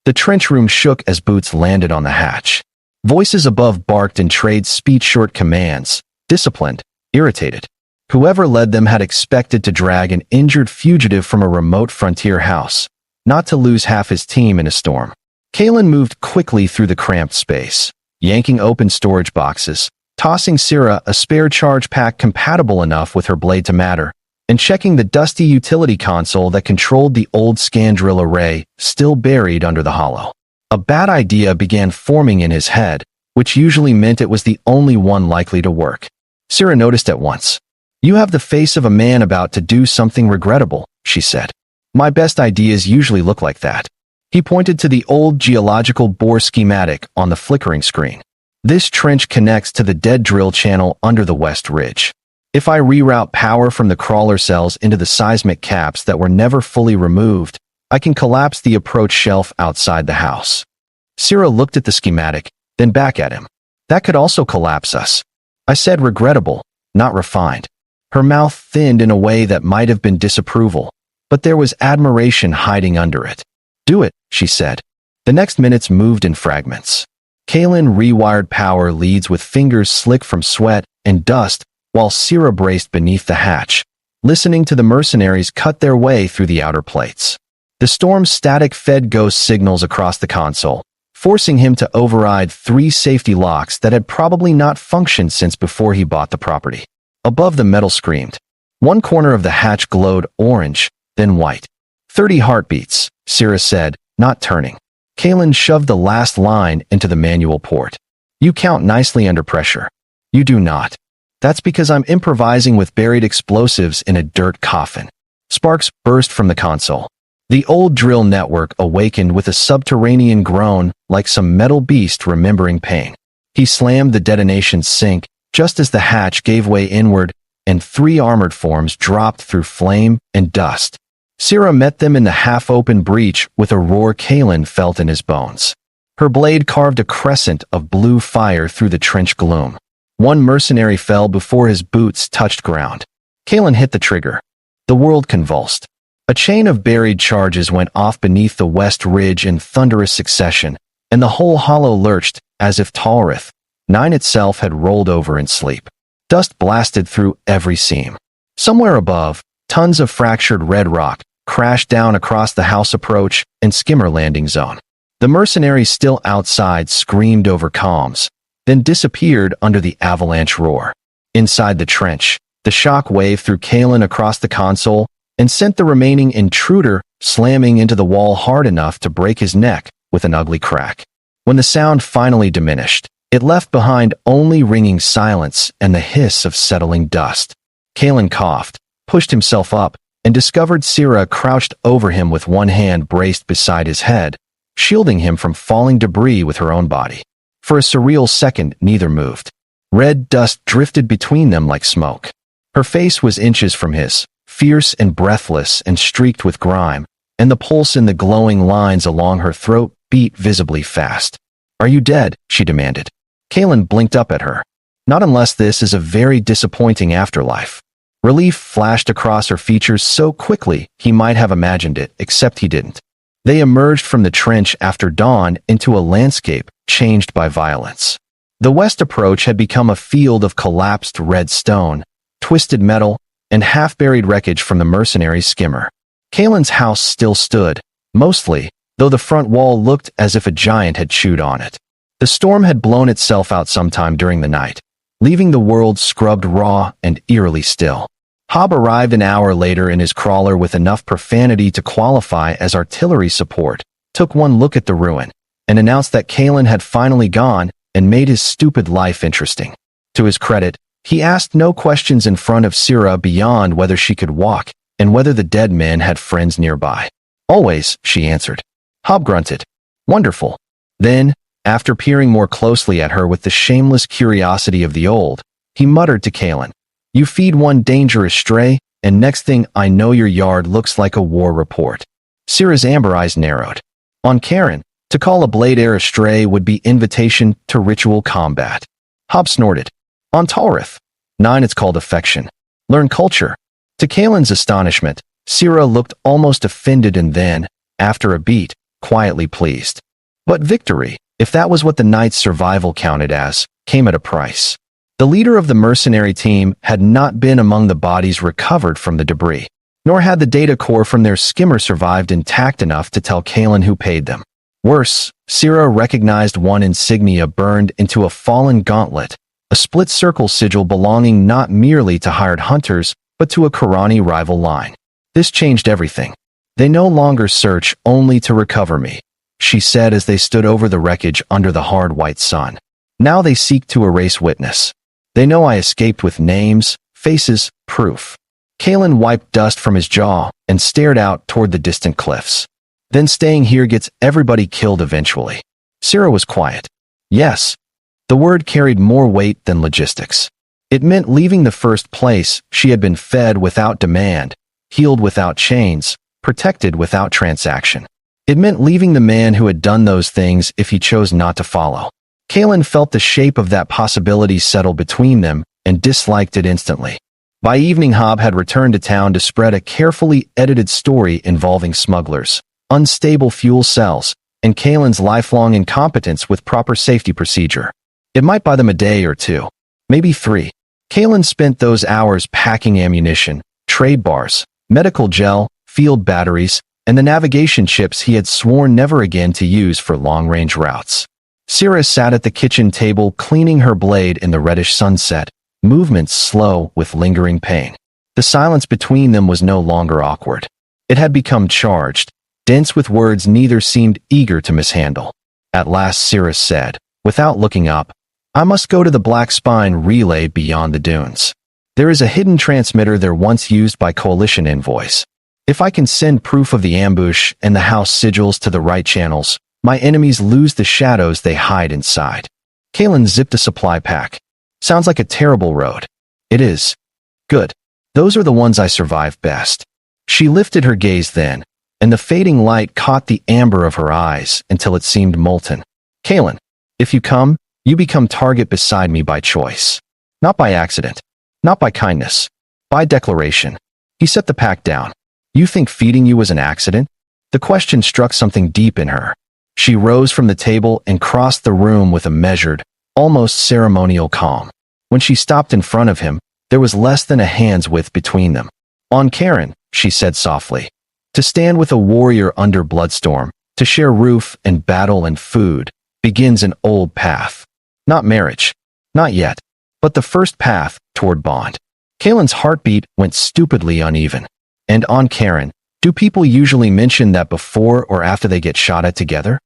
The trench room shook as boots landed on the hatch. Voices above barked and traded speech-short commands, disciplined, irritated. Whoever led them had expected to drag an injured fugitive from a remote frontier house, not to lose half his team in a storm. Kalen moved quickly through the cramped space, yanking open storage boxes, tossing Syrah a spare charge pack compatible enough with her blade to matter, and checking the dusty utility console that controlled the old scan drill array still buried under the hollow. A bad idea began forming in his head, which usually meant it was the only one likely to work. Syrah noticed at once. "You have the face of a man about to do something regrettable," she said. "My best ideas usually look like that." He pointed to the old geological bore schematic on the flickering screen. "This trench connects to the dead drill channel under the west ridge. If I reroute power from the crawler cells into the seismic caps that were never fully removed, I can collapse the approach shelf outside the house." Syrah looked at the schematic, then back at him. "That could also collapse us." I said regrettable, not refined. Her mouth thinned in a way that might have been disapproval, but there was admiration hiding under it. "Do it," she said. The next minutes moved in fragments. Kalen rewired power leads with fingers slick from sweat and dust, while Syrah braced beneath the hatch, listening to the mercenaries cut their way through the outer plates. The storm's static fed ghost signals across the console, forcing him to override 3 safety locks that had probably not functioned since before he bought the property. Above the metal screamed. One corner of the hatch glowed orange, then white. 30 heartbeats, Syrah said, not turning. Kalen shoved the last line into the manual port. "You count nicely under pressure." "You do not." "That's because I'm improvising with buried explosives in a dirt coffin." Sparks burst from the console. The old drill network awakened with a subterranean groan like some metal beast remembering pain. He slammed the detonation sink just as the hatch gave way inward and 3 armored forms dropped through flame and dust. Syrah met them in the half-open breach with a roar Kalen felt in his bones. Her blade carved a crescent of blue fire through the trench gloom. One mercenary fell before his boots touched ground. Kalen hit the trigger. The world convulsed. A chain of buried charges went off beneath the west ridge in thunderous succession, and the whole hollow lurched, as if Talrith, 9 itself had rolled over in sleep. Dust blasted through every seam. Somewhere above, tons of fractured red rock crashed down across the house approach and skimmer landing zone. The mercenaries still outside screamed over comms, then disappeared under the avalanche roar. Inside the trench, the shock wave threw Kalen across the console and sent the remaining intruder slamming into the wall hard enough to break his neck with an ugly crack. When the sound finally diminished, it left behind only ringing silence and the hiss of settling dust. Kalen coughed, pushed himself up, and discovered Syrah crouched over him with one hand braced beside his head, shielding him from falling debris with her own body. For a surreal second, neither moved. Red dust drifted between them like smoke. Her face was inches from his, fierce and breathless and streaked with grime, and the pulse in the glowing lines along her throat beat visibly fast. "Are you dead?" she demanded. Kalen blinked up at her. "Not unless this is a very disappointing afterlife." Relief flashed across her features so quickly he might have imagined it, except he didn't. They emerged from the trench after dawn into a landscape changed by violence. The west approach had become a field of collapsed red stone, twisted metal, and half-buried wreckage from the mercenary skimmer. Kalen's house still stood, mostly, though the front wall looked as if a giant had chewed on it. The storm had blown itself out sometime during the night, leaving the world scrubbed raw and eerily still. Hob arrived an hour later in his crawler with enough profanity to qualify as artillery support, took one look at the ruin, and announced that Kalen had finally gone and made his stupid life interesting. To his credit, he asked no questions in front of Syrah beyond whether she could walk and whether the dead men had friends nearby. "Always," she answered. Hob grunted. "Wonderful." Then, after peering more closely at her with the shameless curiosity of the old, he muttered to Kalen, "You feed one dangerous stray, and next thing I know your yard looks like a war report." Syrah's amber eyes narrowed. On Karen, to call a blade heir a stray would be invitation to ritual combat. Hob snorted. On Talrith, 9 it's called affection. Learn culture. To Kalen's astonishment, Syrah looked almost offended and then, after a beat, quietly pleased. But victory, if that was what the night's survival counted as, came at a price. The leader of the mercenary team had not been among the bodies recovered from the debris, nor had the data core from their skimmer survived intact enough to tell Kalen who paid them. Worse, Syrah recognized one insignia burned into a fallen gauntlet, a split-circle sigil belonging not merely to hired hunters, but to a Karani rival line. This changed everything. "They no longer search only to recover me," she said as they stood over the wreckage under the hard white sun. "Now they seek to erase witness. They know I escaped with names, faces, proof." Kalen wiped dust from his jaw and stared out toward the distant cliffs. "Then staying here gets everybody killed eventually." Syrah was quiet. Yes. The word carried more weight than logistics. It meant leaving the first place she had been fed without demand, healed without chains, protected without transaction. It meant leaving the man who had done those things if he chose not to follow. Kalen felt the shape of that possibility settle between them and disliked it instantly. By evening, Hob had returned to town to spread a carefully edited story involving smugglers, unstable fuel cells, and Kalen's lifelong incompetence with proper safety procedure. It might buy them a day or two, maybe 3. Kalen spent those hours packing ammunition, trade bars, medical gel, field batteries, and the navigation chips he had sworn never again to use for long-range routes. Syrah sat at the kitchen table cleaning her blade in the reddish sunset, movements slow with lingering pain. The silence between them was no longer awkward. It had become charged, dense with words neither seemed eager to mishandle. At last Syrah said, without looking up, "I must go to the Black Spine relay beyond the dunes. There is a hidden transmitter there once used by Coalition envoys. If I can send proof of the ambush and the house sigils to the right channels, my enemies lose the shadows they hide inside." Kalen zipped a supply pack. "Sounds like a terrible road." "It is." "Good. Those are the ones I survive best." She lifted her gaze then, and the fading light caught the amber of her eyes until it seemed molten. "Kalen, if you come, you become target beside me by choice. Not by accident. Not by kindness. By declaration." He set the pack down. You think feeding you was an accident? The question struck something deep in her. She rose from the table and crossed the room with a measured, almost ceremonial calm. When she stopped in front of him, there was less than a hand's width between them. On Karen, she said softly. To stand with a warrior under Bloodstorm, to share roof and battle and food, begins an old path. Not marriage. Not yet. But the first path toward bond. Kalen's heartbeat went stupidly uneven. And on Karen, do people usually mention that before or after they get shot at together?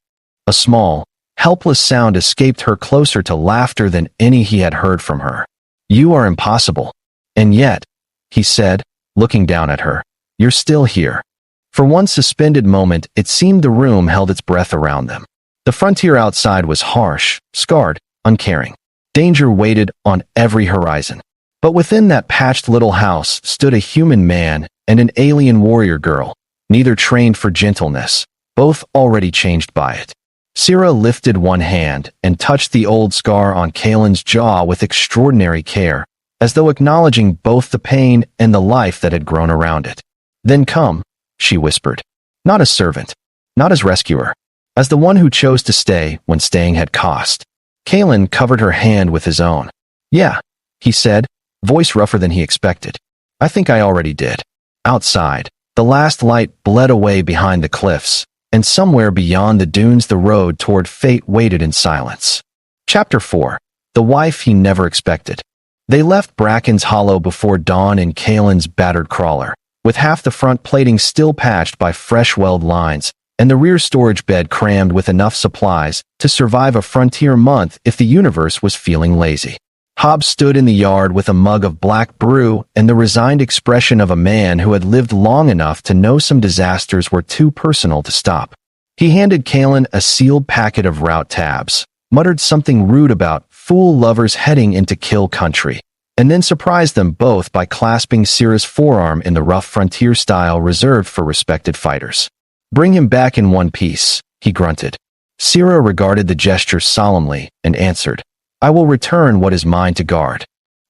A small, helpless sound escaped her closer to laughter than any he had heard from her. You are impossible. And yet, he said, looking down at her, you're still here. For one suspended moment, it seemed the room held its breath around them. The frontier outside was harsh, scarred, uncaring. Danger waited on every horizon. But within that patched little house stood a human man and an alien warrior girl, neither trained for gentleness, both already changed by it. Syrah lifted one hand and touched the old scar on Kalen's jaw with extraordinary care, as though acknowledging both the pain and the life that had grown around it. Then come, she whispered. Not as servant, not as rescuer, as the one who chose to stay when staying had cost. Kalen covered her hand with his own. Yeah, he said, voice rougher than he expected. I think I already did. Outside, the last light bled away behind the cliffs, and somewhere beyond the dunes the road toward fate waited in silence. Chapter 4. The Wife He Never Expected. They left Bracken's Hollow before dawn in Kalen's battered crawler, with half the front plating still patched by fresh weld lines, and the rear storage bed crammed with enough supplies to survive a frontier month if the universe was feeling lazy. Hobbs stood in the yard with a mug of black brew and the resigned expression of a man who had lived long enough to know some disasters were too personal to stop. He handed Kalen a sealed packet of route tabs, muttered something rude about fool lovers heading into kill country, and then surprised them both by clasping Syrah's forearm in the rough frontier style reserved for respected fighters. Bring him back in one piece, he grunted. Syrah regarded the gesture solemnly and answered, I will return what is mine to guard.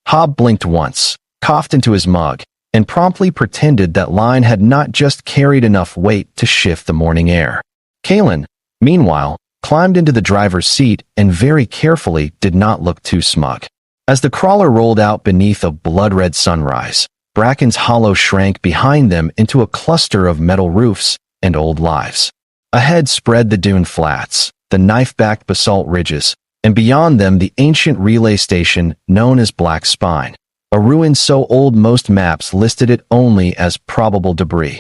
Hobb blinked once, coughed into his mug, and promptly pretended that line had not just carried enough weight to shift the morning air. Kalen, meanwhile, climbed into the driver's seat and very carefully did not look too smug. As the crawler rolled out beneath a blood-red sunrise, Bracken's Hollow shrank behind them into a cluster of metal roofs and old lives. Ahead spread the dune flats, the knife-backed basalt ridges, and beyond them the ancient relay station known as Black Spine, a ruin so old most maps listed it only as probable debris.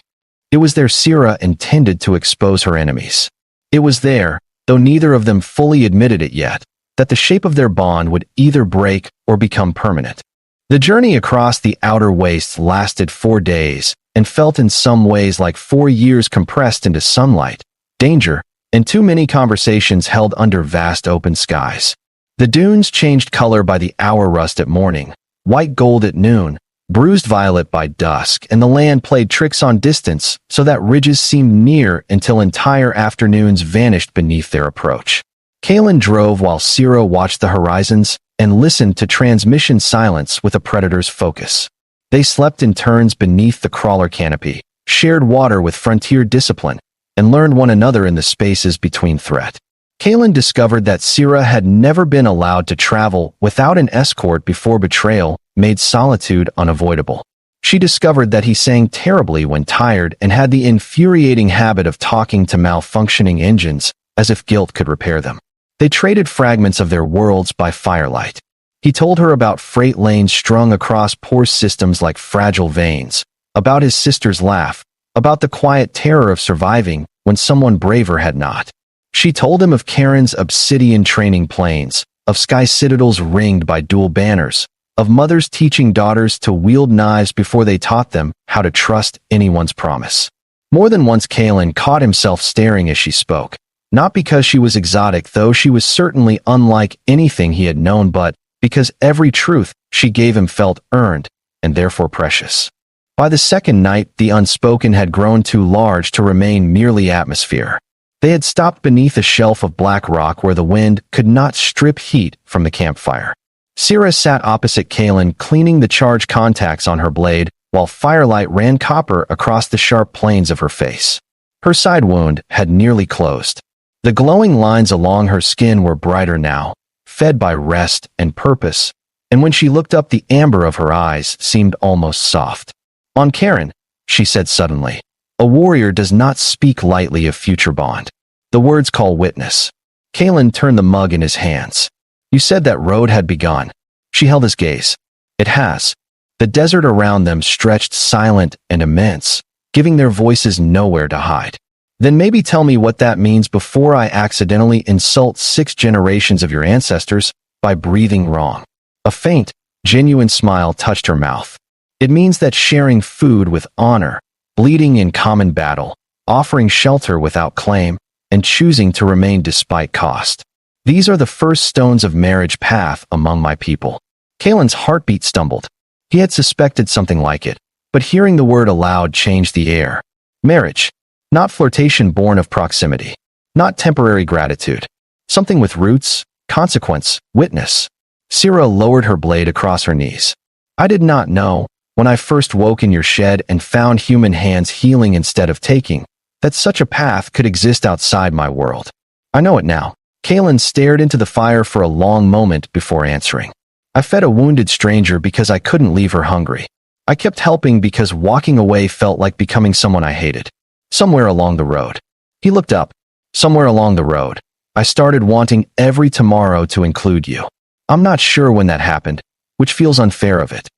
It was there Syrah intended to expose her enemies. It was there, though neither of them fully admitted it yet, that the shape of their bond would either break or become permanent. The journey across the outer wastes lasted 4 days and felt in some ways like 4 years compressed into sunlight, danger, and too many conversations held under vast open skies. The dunes changed color by the hour rust at morning, white gold at noon, bruised violet by dusk, and the land played tricks on distance so that ridges seemed near until entire afternoons vanished beneath their approach. Kalen drove while Syrah watched the horizons and listened to transmission silence with a predator's focus. They slept in turns beneath the crawler canopy, shared water with frontier discipline, and learned one another in the spaces between threat. Kalen discovered that Syrah had never been allowed to travel without an escort before betrayal made solitude unavoidable. She discovered that he sang terribly when tired and had the infuriating habit of talking to malfunctioning engines as if guilt could repair them. They traded fragments of their worlds by firelight. He told her about freight lanes strung across Purrs systems like fragile veins, about his sister's laugh, about the quiet terror of surviving when someone braver had not. She told him of Karen's obsidian training planes, of sky citadels ringed by dual banners, of mothers teaching daughters to wield knives before they taught them how to trust anyone's promise. More than once Kalen caught himself staring as she spoke, not because she was exotic, though she was certainly unlike anything he had known, but because every truth she gave him felt earned and therefore precious. By the second night, the unspoken had grown too large to remain merely atmosphere. They had stopped beneath a shelf of black rock where the wind could not strip heat from the campfire. Syrah sat opposite Kalen, cleaning the charge contacts on her blade while firelight ran copper across the sharp planes of her face. Her side wound had nearly closed. The glowing lines along her skin were brighter now, fed by rest and purpose, and when she looked up, the amber of her eyes seemed almost soft. "On Karen," she said suddenly, "a warrior does not speak lightly of future bond. The words call witness." Kalen turned the mug in his hands. "You said that road had begun." She held his gaze. "It has." The desert around them stretched silent and immense, giving their voices nowhere to hide. "Then maybe tell me what that means before I accidentally insult 6 generations of your ancestors by breathing wrong." A faint, genuine smile touched her mouth. "It means that sharing food with honor, bleeding in common battle, offering shelter without claim, and choosing to remain despite cost. These are the first stones of marriage path among my people." Kalen's heartbeat stumbled. He had suspected something like it, but hearing the word aloud changed the air. Marriage. Not flirtation born of proximity. Not temporary gratitude. Something with roots, consequence, witness. Syrah lowered her blade across her knees. "I did not know, when I first woke in your shed and found human hands healing instead of taking, that such a path could exist outside my world. I know it now." Kalen stared into the fire for a long moment before answering. "I fed a wounded stranger because I couldn't leave her hungry. I kept helping because walking away felt like becoming someone I hated. Somewhere along the road." He looked up. "Somewhere along the road, I started wanting every tomorrow to include you. I'm not sure when that happened, which feels unfair of it."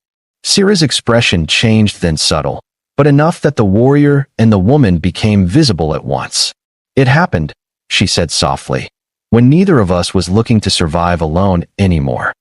Syrah's expression changed, then subtle, but enough that the warrior and the woman became visible at once. "It happened," she said softly, "when neither of us was looking to survive alone anymore."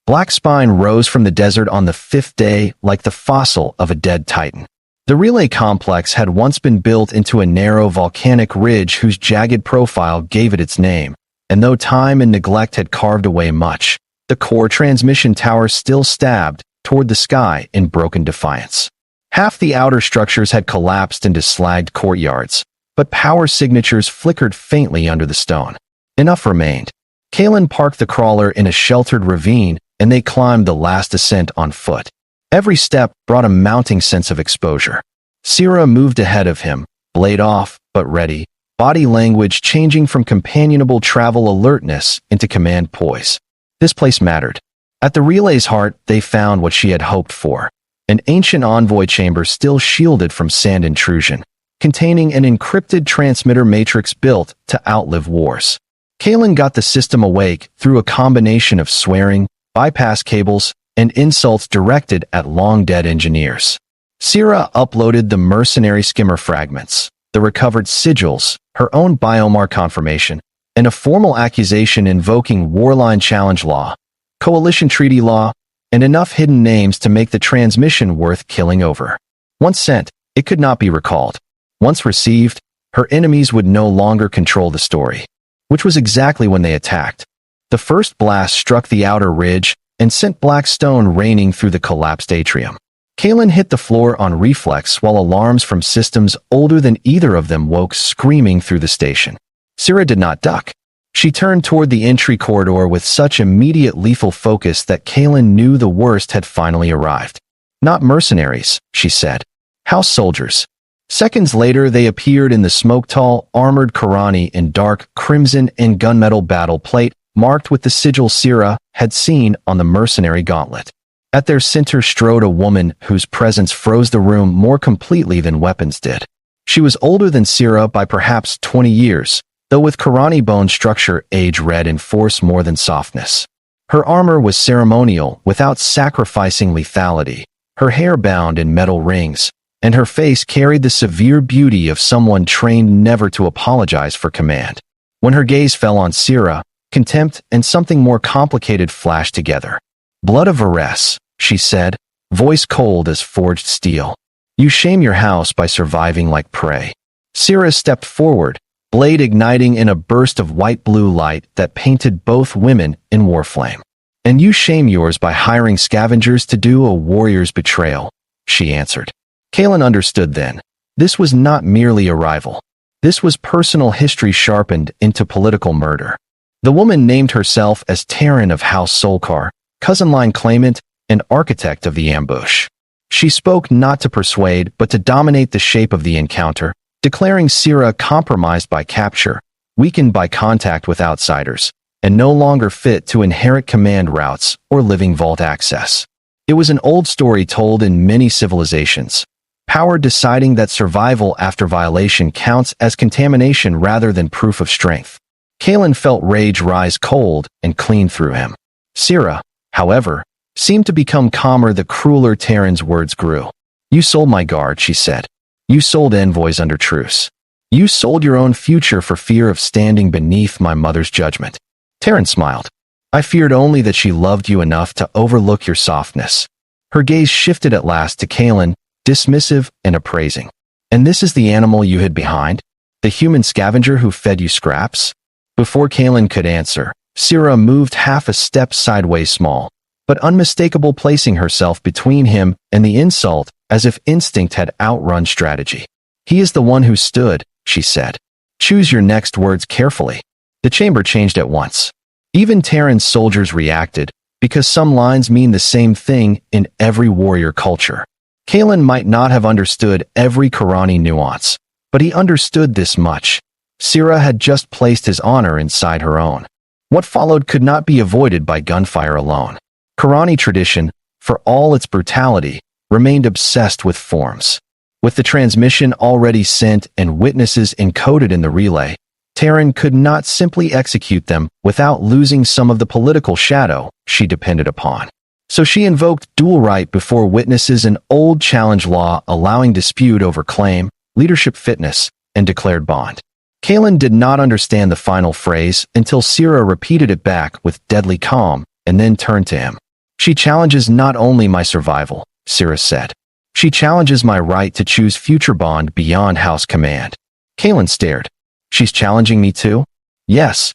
Black spine rose from the desert on the 5th day like the fossil of a dead titan. The relay complex had once been built into a narrow volcanic ridge whose jagged profile gave it its name, and though time and neglect had carved away much, the core transmission tower still stabbed toward the sky in broken defiance. Half the outer structures had collapsed into slagged courtyards, but power signatures flickered faintly under the stone. Enough remained. Kalen parked the crawler in a sheltered ravine, and they climbed the last ascent on foot. Every step brought a mounting sense of exposure. Syrah moved ahead of him, blade off, but ready, body language changing from companionable travel alertness into command poise. This place mattered. At the relay's heart, they found what she had hoped for. An ancient envoy chamber still shielded from sand intrusion, containing an encrypted transmitter matrix built to outlive wars. Kalen got the system awake through a combination of swearing, bypass cables, and insults directed at long-dead engineers. Syrah uploaded the mercenary skimmer fragments, the recovered sigils, her own biomar confirmation, and a formal accusation invoking warline challenge law, coalition treaty law, and enough hidden names to make the transmission worth killing over. Once sent, it could not be recalled. Once received, her enemies would no longer control the story, which was exactly when they attacked. The first blast struck the outer ridge and sent black stone raining through the collapsed atrium. Kalen hit the floor on reflex while alarms from systems older than either of them woke screaming through the station. Syrah did not duck. She turned toward the entry corridor with such immediate lethal focus that Kalen knew the worst had finally arrived. "Not mercenaries," she said. "House soldiers." Seconds later, they appeared in the smoke-tall, armored Karani in dark crimson and gunmetal battle plate, marked with the sigil Syrah had seen on the mercenary gauntlet. At their center strode a woman whose presence froze the room more completely than weapons did. She was older than Syrah by perhaps 20 years, though with Karani bone structure age read in force more than softness. Her armor was ceremonial without sacrificing lethality, her hair bound in metal rings, and her face carried the severe beauty of someone trained never to apologize for command. When her gaze fell on Syrah, contempt and something more complicated flashed together. "Blood of Varese," she said, voice cold as forged steel. "You shame your house by surviving like prey." Syrah stepped forward, blade igniting in a burst of white-blue light that painted both women in warflame. "And you shame yours by hiring scavengers to do a warrior's betrayal," she answered. Kalen understood then. This was not merely a rival. This was personal history sharpened into political murder. The woman named herself as Terran of House Solkar, cousin line claimant, and architect of the ambush. She spoke not to persuade, but to dominate the shape of the encounter, declaring Sira compromised by capture, weakened by contact with outsiders, and no longer fit to inherit command routes or living vault access. It was an old story told in many civilizations. Power deciding that survival after violation counts as contamination rather than proof of strength. Kalen felt rage rise cold and clean through him. Sira, however, seemed to become calmer the crueler Terran's words grew. "You sold my guard," she said. "You sold envoys under truce. You sold your own future for fear of standing beneath my mother's judgment." Terran smiled. "I feared only that she loved you enough to overlook your softness." Her gaze shifted at last to Kalen, dismissive and appraising. "And this is the animal you hid behind? The human scavenger who fed you scraps?" Before Kalen could answer, Sira moved half a step sideways, small, but unmistakable, placing herself between him and the insult as if instinct had outrun strategy. "He is the one who stood," she said. "Choose your next words carefully." The chamber changed at once. Even Terran's soldiers reacted, because some lines mean the same thing in every warrior culture. Kalen might not have understood every Karani nuance, but he understood this much. Sira had just placed his honor inside her own. What followed could not be avoided by gunfire alone. Karani tradition, for all its brutality, remained obsessed with forms. With the transmission already sent and witnesses encoded in the relay, Terran could not simply execute them without losing some of the political shadow she depended upon. So she invoked dual right before witnesses, an old challenge law allowing dispute over claim, leadership fitness, and declared bond. Kalen did not understand the final phrase until Sira repeated it back with deadly calm and then turned to him. "She challenges not only my survival," Sira said. "She challenges my right to choose future bond beyond house command." Kalen stared. "She's challenging me too?" "Yes."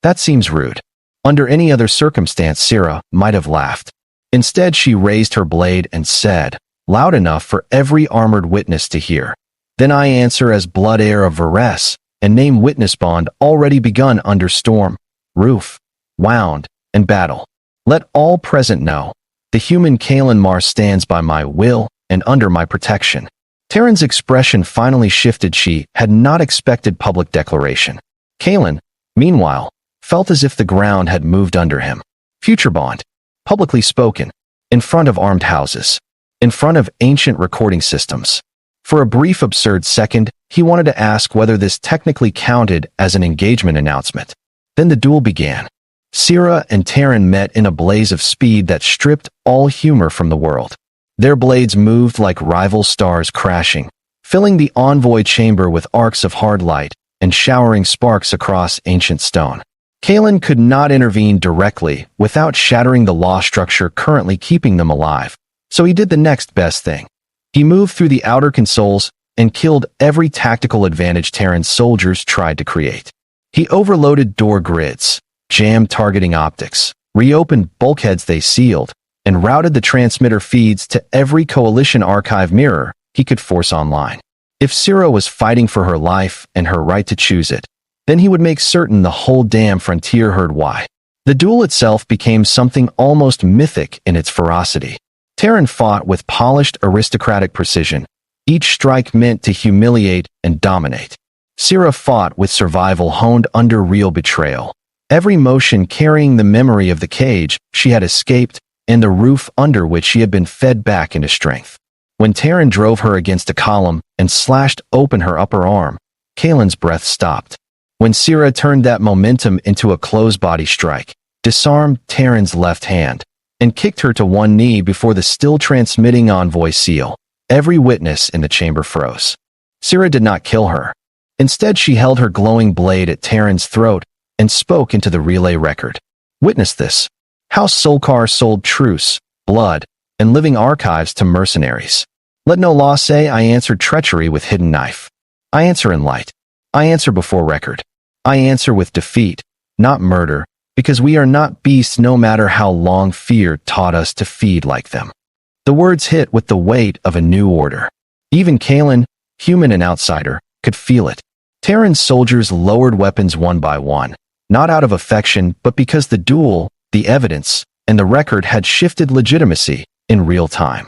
"That seems rude." Under any other circumstance, Sira might have laughed. Instead, she raised her blade and said, loud enough for every armored witness to hear, "Then I answer as blood heir of Purrs, and name witness bond already begun under storm, roof, wound, and battle. Let all present know, the human Kalen Mar stands by my will and under my protection." Terran's expression finally shifted. She had not expected public declaration. Kalen, meanwhile, felt as if the ground had moved under him. Future bond, publicly spoken, in front of armed houses, in front of ancient recording systems. For a brief absurd second, he wanted to ask whether this technically counted as an engagement announcement. Then the duel began. Sira and Terran met in a blaze of speed that stripped all humor from the world. Their blades moved like rival stars crashing, filling the envoy chamber with arcs of hard light and showering sparks across ancient stone. Kalen could not intervene directly without shattering the law structure currently keeping them alive, so he did the next best thing. He moved through the outer consoles and killed every tactical advantage Terran's soldiers tried to create. He overloaded door grids, jammed targeting optics, reopened bulkheads they sealed, and routed the transmitter feeds to every coalition archive mirror he could force online. If Sira was fighting for her life and her right to choose it, then he would make certain the whole damn frontier heard why. The duel itself became something almost mythic in its ferocity. Terran fought with polished aristocratic precision, each strike meant to humiliate and dominate. Sira fought with survival honed under real betrayal, every motion carrying the memory of the cage she had escaped and the roof under which she had been fed back into strength. When Terran drove her against a column and slashed open her upper arm, Kalen's breath stopped. When Sira turned that momentum into a close-body strike, disarmed Terran's left hand, and kicked her to one knee before the still transmitting envoy seal, every witness in the chamber froze. Sira did not kill her. Instead, she held her glowing blade at Terran's throat and spoke into the relay record. "Witness this. House Solkar sold truce, blood, and living archives to mercenaries. Let no law say I answered treachery with hidden knife. I answer in light. I answer before record. I answer with defeat, not murder, because we are not beasts no matter how long fear taught us to feed like them." The words hit with the weight of a new order. Even Kalen, human and outsider, could feel it. Terran's soldiers lowered weapons one by one, not out of affection but because the duel, the evidence, and the record had shifted legitimacy in real time.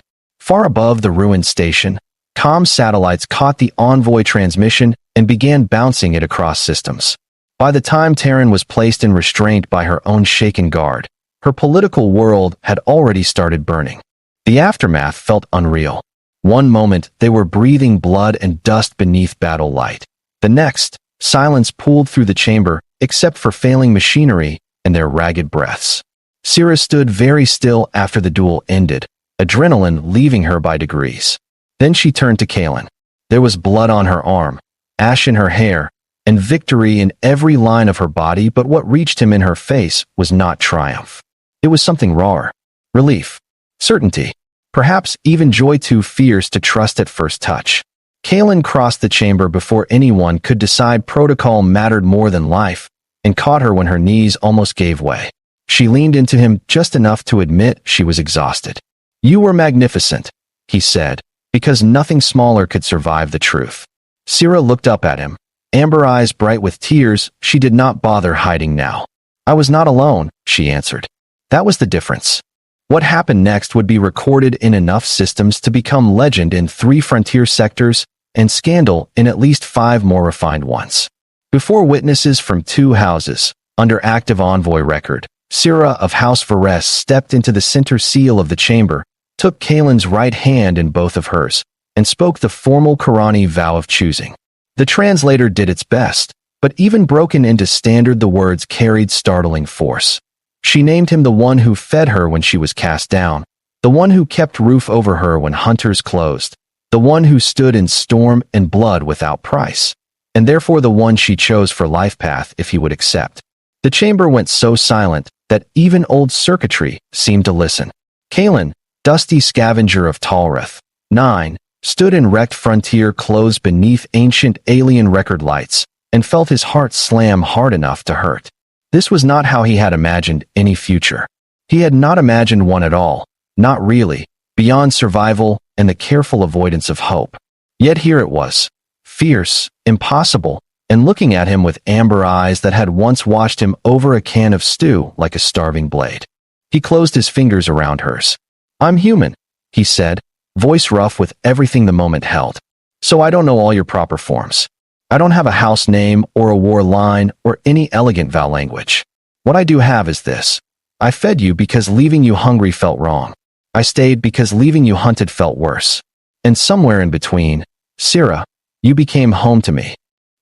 Far above the ruined station, comm satellites caught the envoy transmission and began bouncing it across systems. By the time Terran was placed in restraint by her own shaken guard, her political world had already started burning. The aftermath felt unreal. One moment, they were breathing blood and dust beneath battle light. The next, silence pooled through the chamber, except for failing machinery and their ragged breaths. Syrah stood very still after the duel ended, adrenaline leaving her by degrees. Then she turned to Kalen. There was blood on her arm, ash in her hair, and victory in every line of her body, but what reached him in her face was not triumph. It was something rawer. Relief. Certainty. Perhaps even joy too fierce to trust at first touch. Kalen crossed the chamber before anyone could decide protocol mattered more than life, and caught her when her knees almost gave way. She leaned into him just enough to admit she was exhausted. "You were magnificent," he said, because nothing smaller could survive the truth. Syrah looked up at him, amber eyes bright with tears. She did not bother hiding now. "I was not alone," she answered. That was the difference. What happened next would be recorded in enough systems to become legend in 3 frontier sectors and scandal in at least 5 more refined ones. Before witnesses from 2 houses, under active envoy record, Syrah of House Varese stepped into the center seal of the chamber, took Kalen's right hand in both of hers, and spoke the formal Qurani vow of choosing. The translator did its best, but even broken into standard the words carried startling force. She named him the one who fed her when she was cast down, the one who kept roof over her when hunters closed, the one who stood in storm and blood without price, and therefore the one she chose for life path if he would accept. The chamber went so silent that even old circuitry seemed to listen. Kalen, dusty scavenger of Talrith, 9, stood in wrecked frontier clothes beneath ancient alien record lights, and felt his heart slam hard enough to hurt. This was not how he had imagined any future. He had not imagined one at all, not really, beyond survival and the careful avoidance of hope. Yet here it was, fierce, impossible, and looking at him with amber eyes that had once watched him over a can of stew like a starving blade. He closed his fingers around hers. "I'm human," he said, voice rough with everything the moment held. "So I don't know all your proper forms. I don't have a house name or a war line or any elegant vow language. What I do have is this. I fed you because leaving you hungry felt wrong. I stayed because leaving you hunted felt worse. And somewhere in between, Syrah, you became home to me."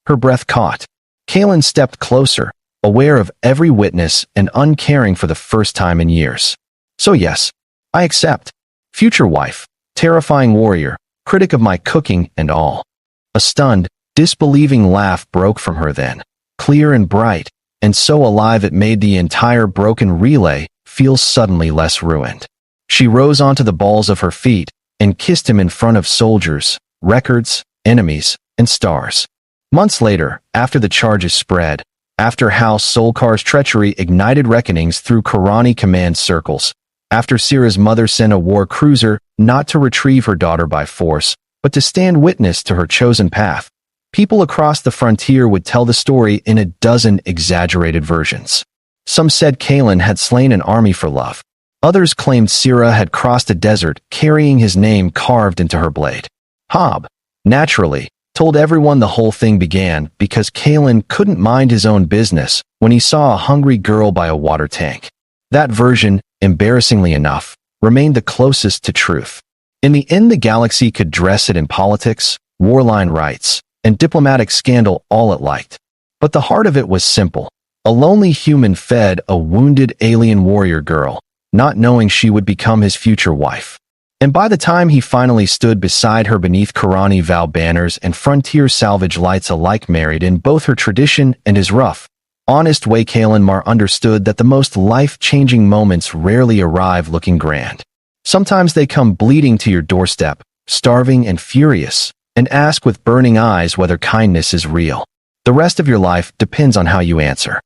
Her breath caught. Kalen stepped closer, aware of every witness and uncaring for the first time in years. "So yes, I accept. Future wife, terrifying warrior, critic of my cooking and all." A stunned, disbelieving laugh broke from her then, clear and bright, and so alive it made the entire broken relay feel suddenly less ruined. She rose onto the balls of her feet and kissed him in front of soldiers, records, enemies, and stars. Months later, after the charges spread, after House Solkar's treachery ignited reckonings through Qurani command circles, after Syrah's mother sent a war cruiser not to retrieve her daughter by force, but to stand witness to her chosen path, people across the frontier would tell the story in a dozen exaggerated versions. Some said Kalen had slain an army for love. Others claimed Syrah had crossed a desert carrying his name carved into her blade. Hob, naturally, told everyone the whole thing began because Kalen couldn't mind his own business when he saw a hungry girl by a water tank. That version, embarrassingly enough, remained the closest to truth. In the end, the galaxy could dress it in politics, warline rights, and diplomatic scandal all it liked. But the heart of it was simple. A lonely human fed a wounded alien warrior girl, not knowing she would become his future wife. And by the time he finally stood beside her beneath Qurani vow banners and frontier salvage lights alike married in both her tradition and his rough, honest way, Kalen Mar understood that the most life-changing moments rarely arrive looking grand. Sometimes they come bleeding to your doorstep, starving and furious, and ask with burning eyes whether kindness is real. The rest of your life depends on how you answer.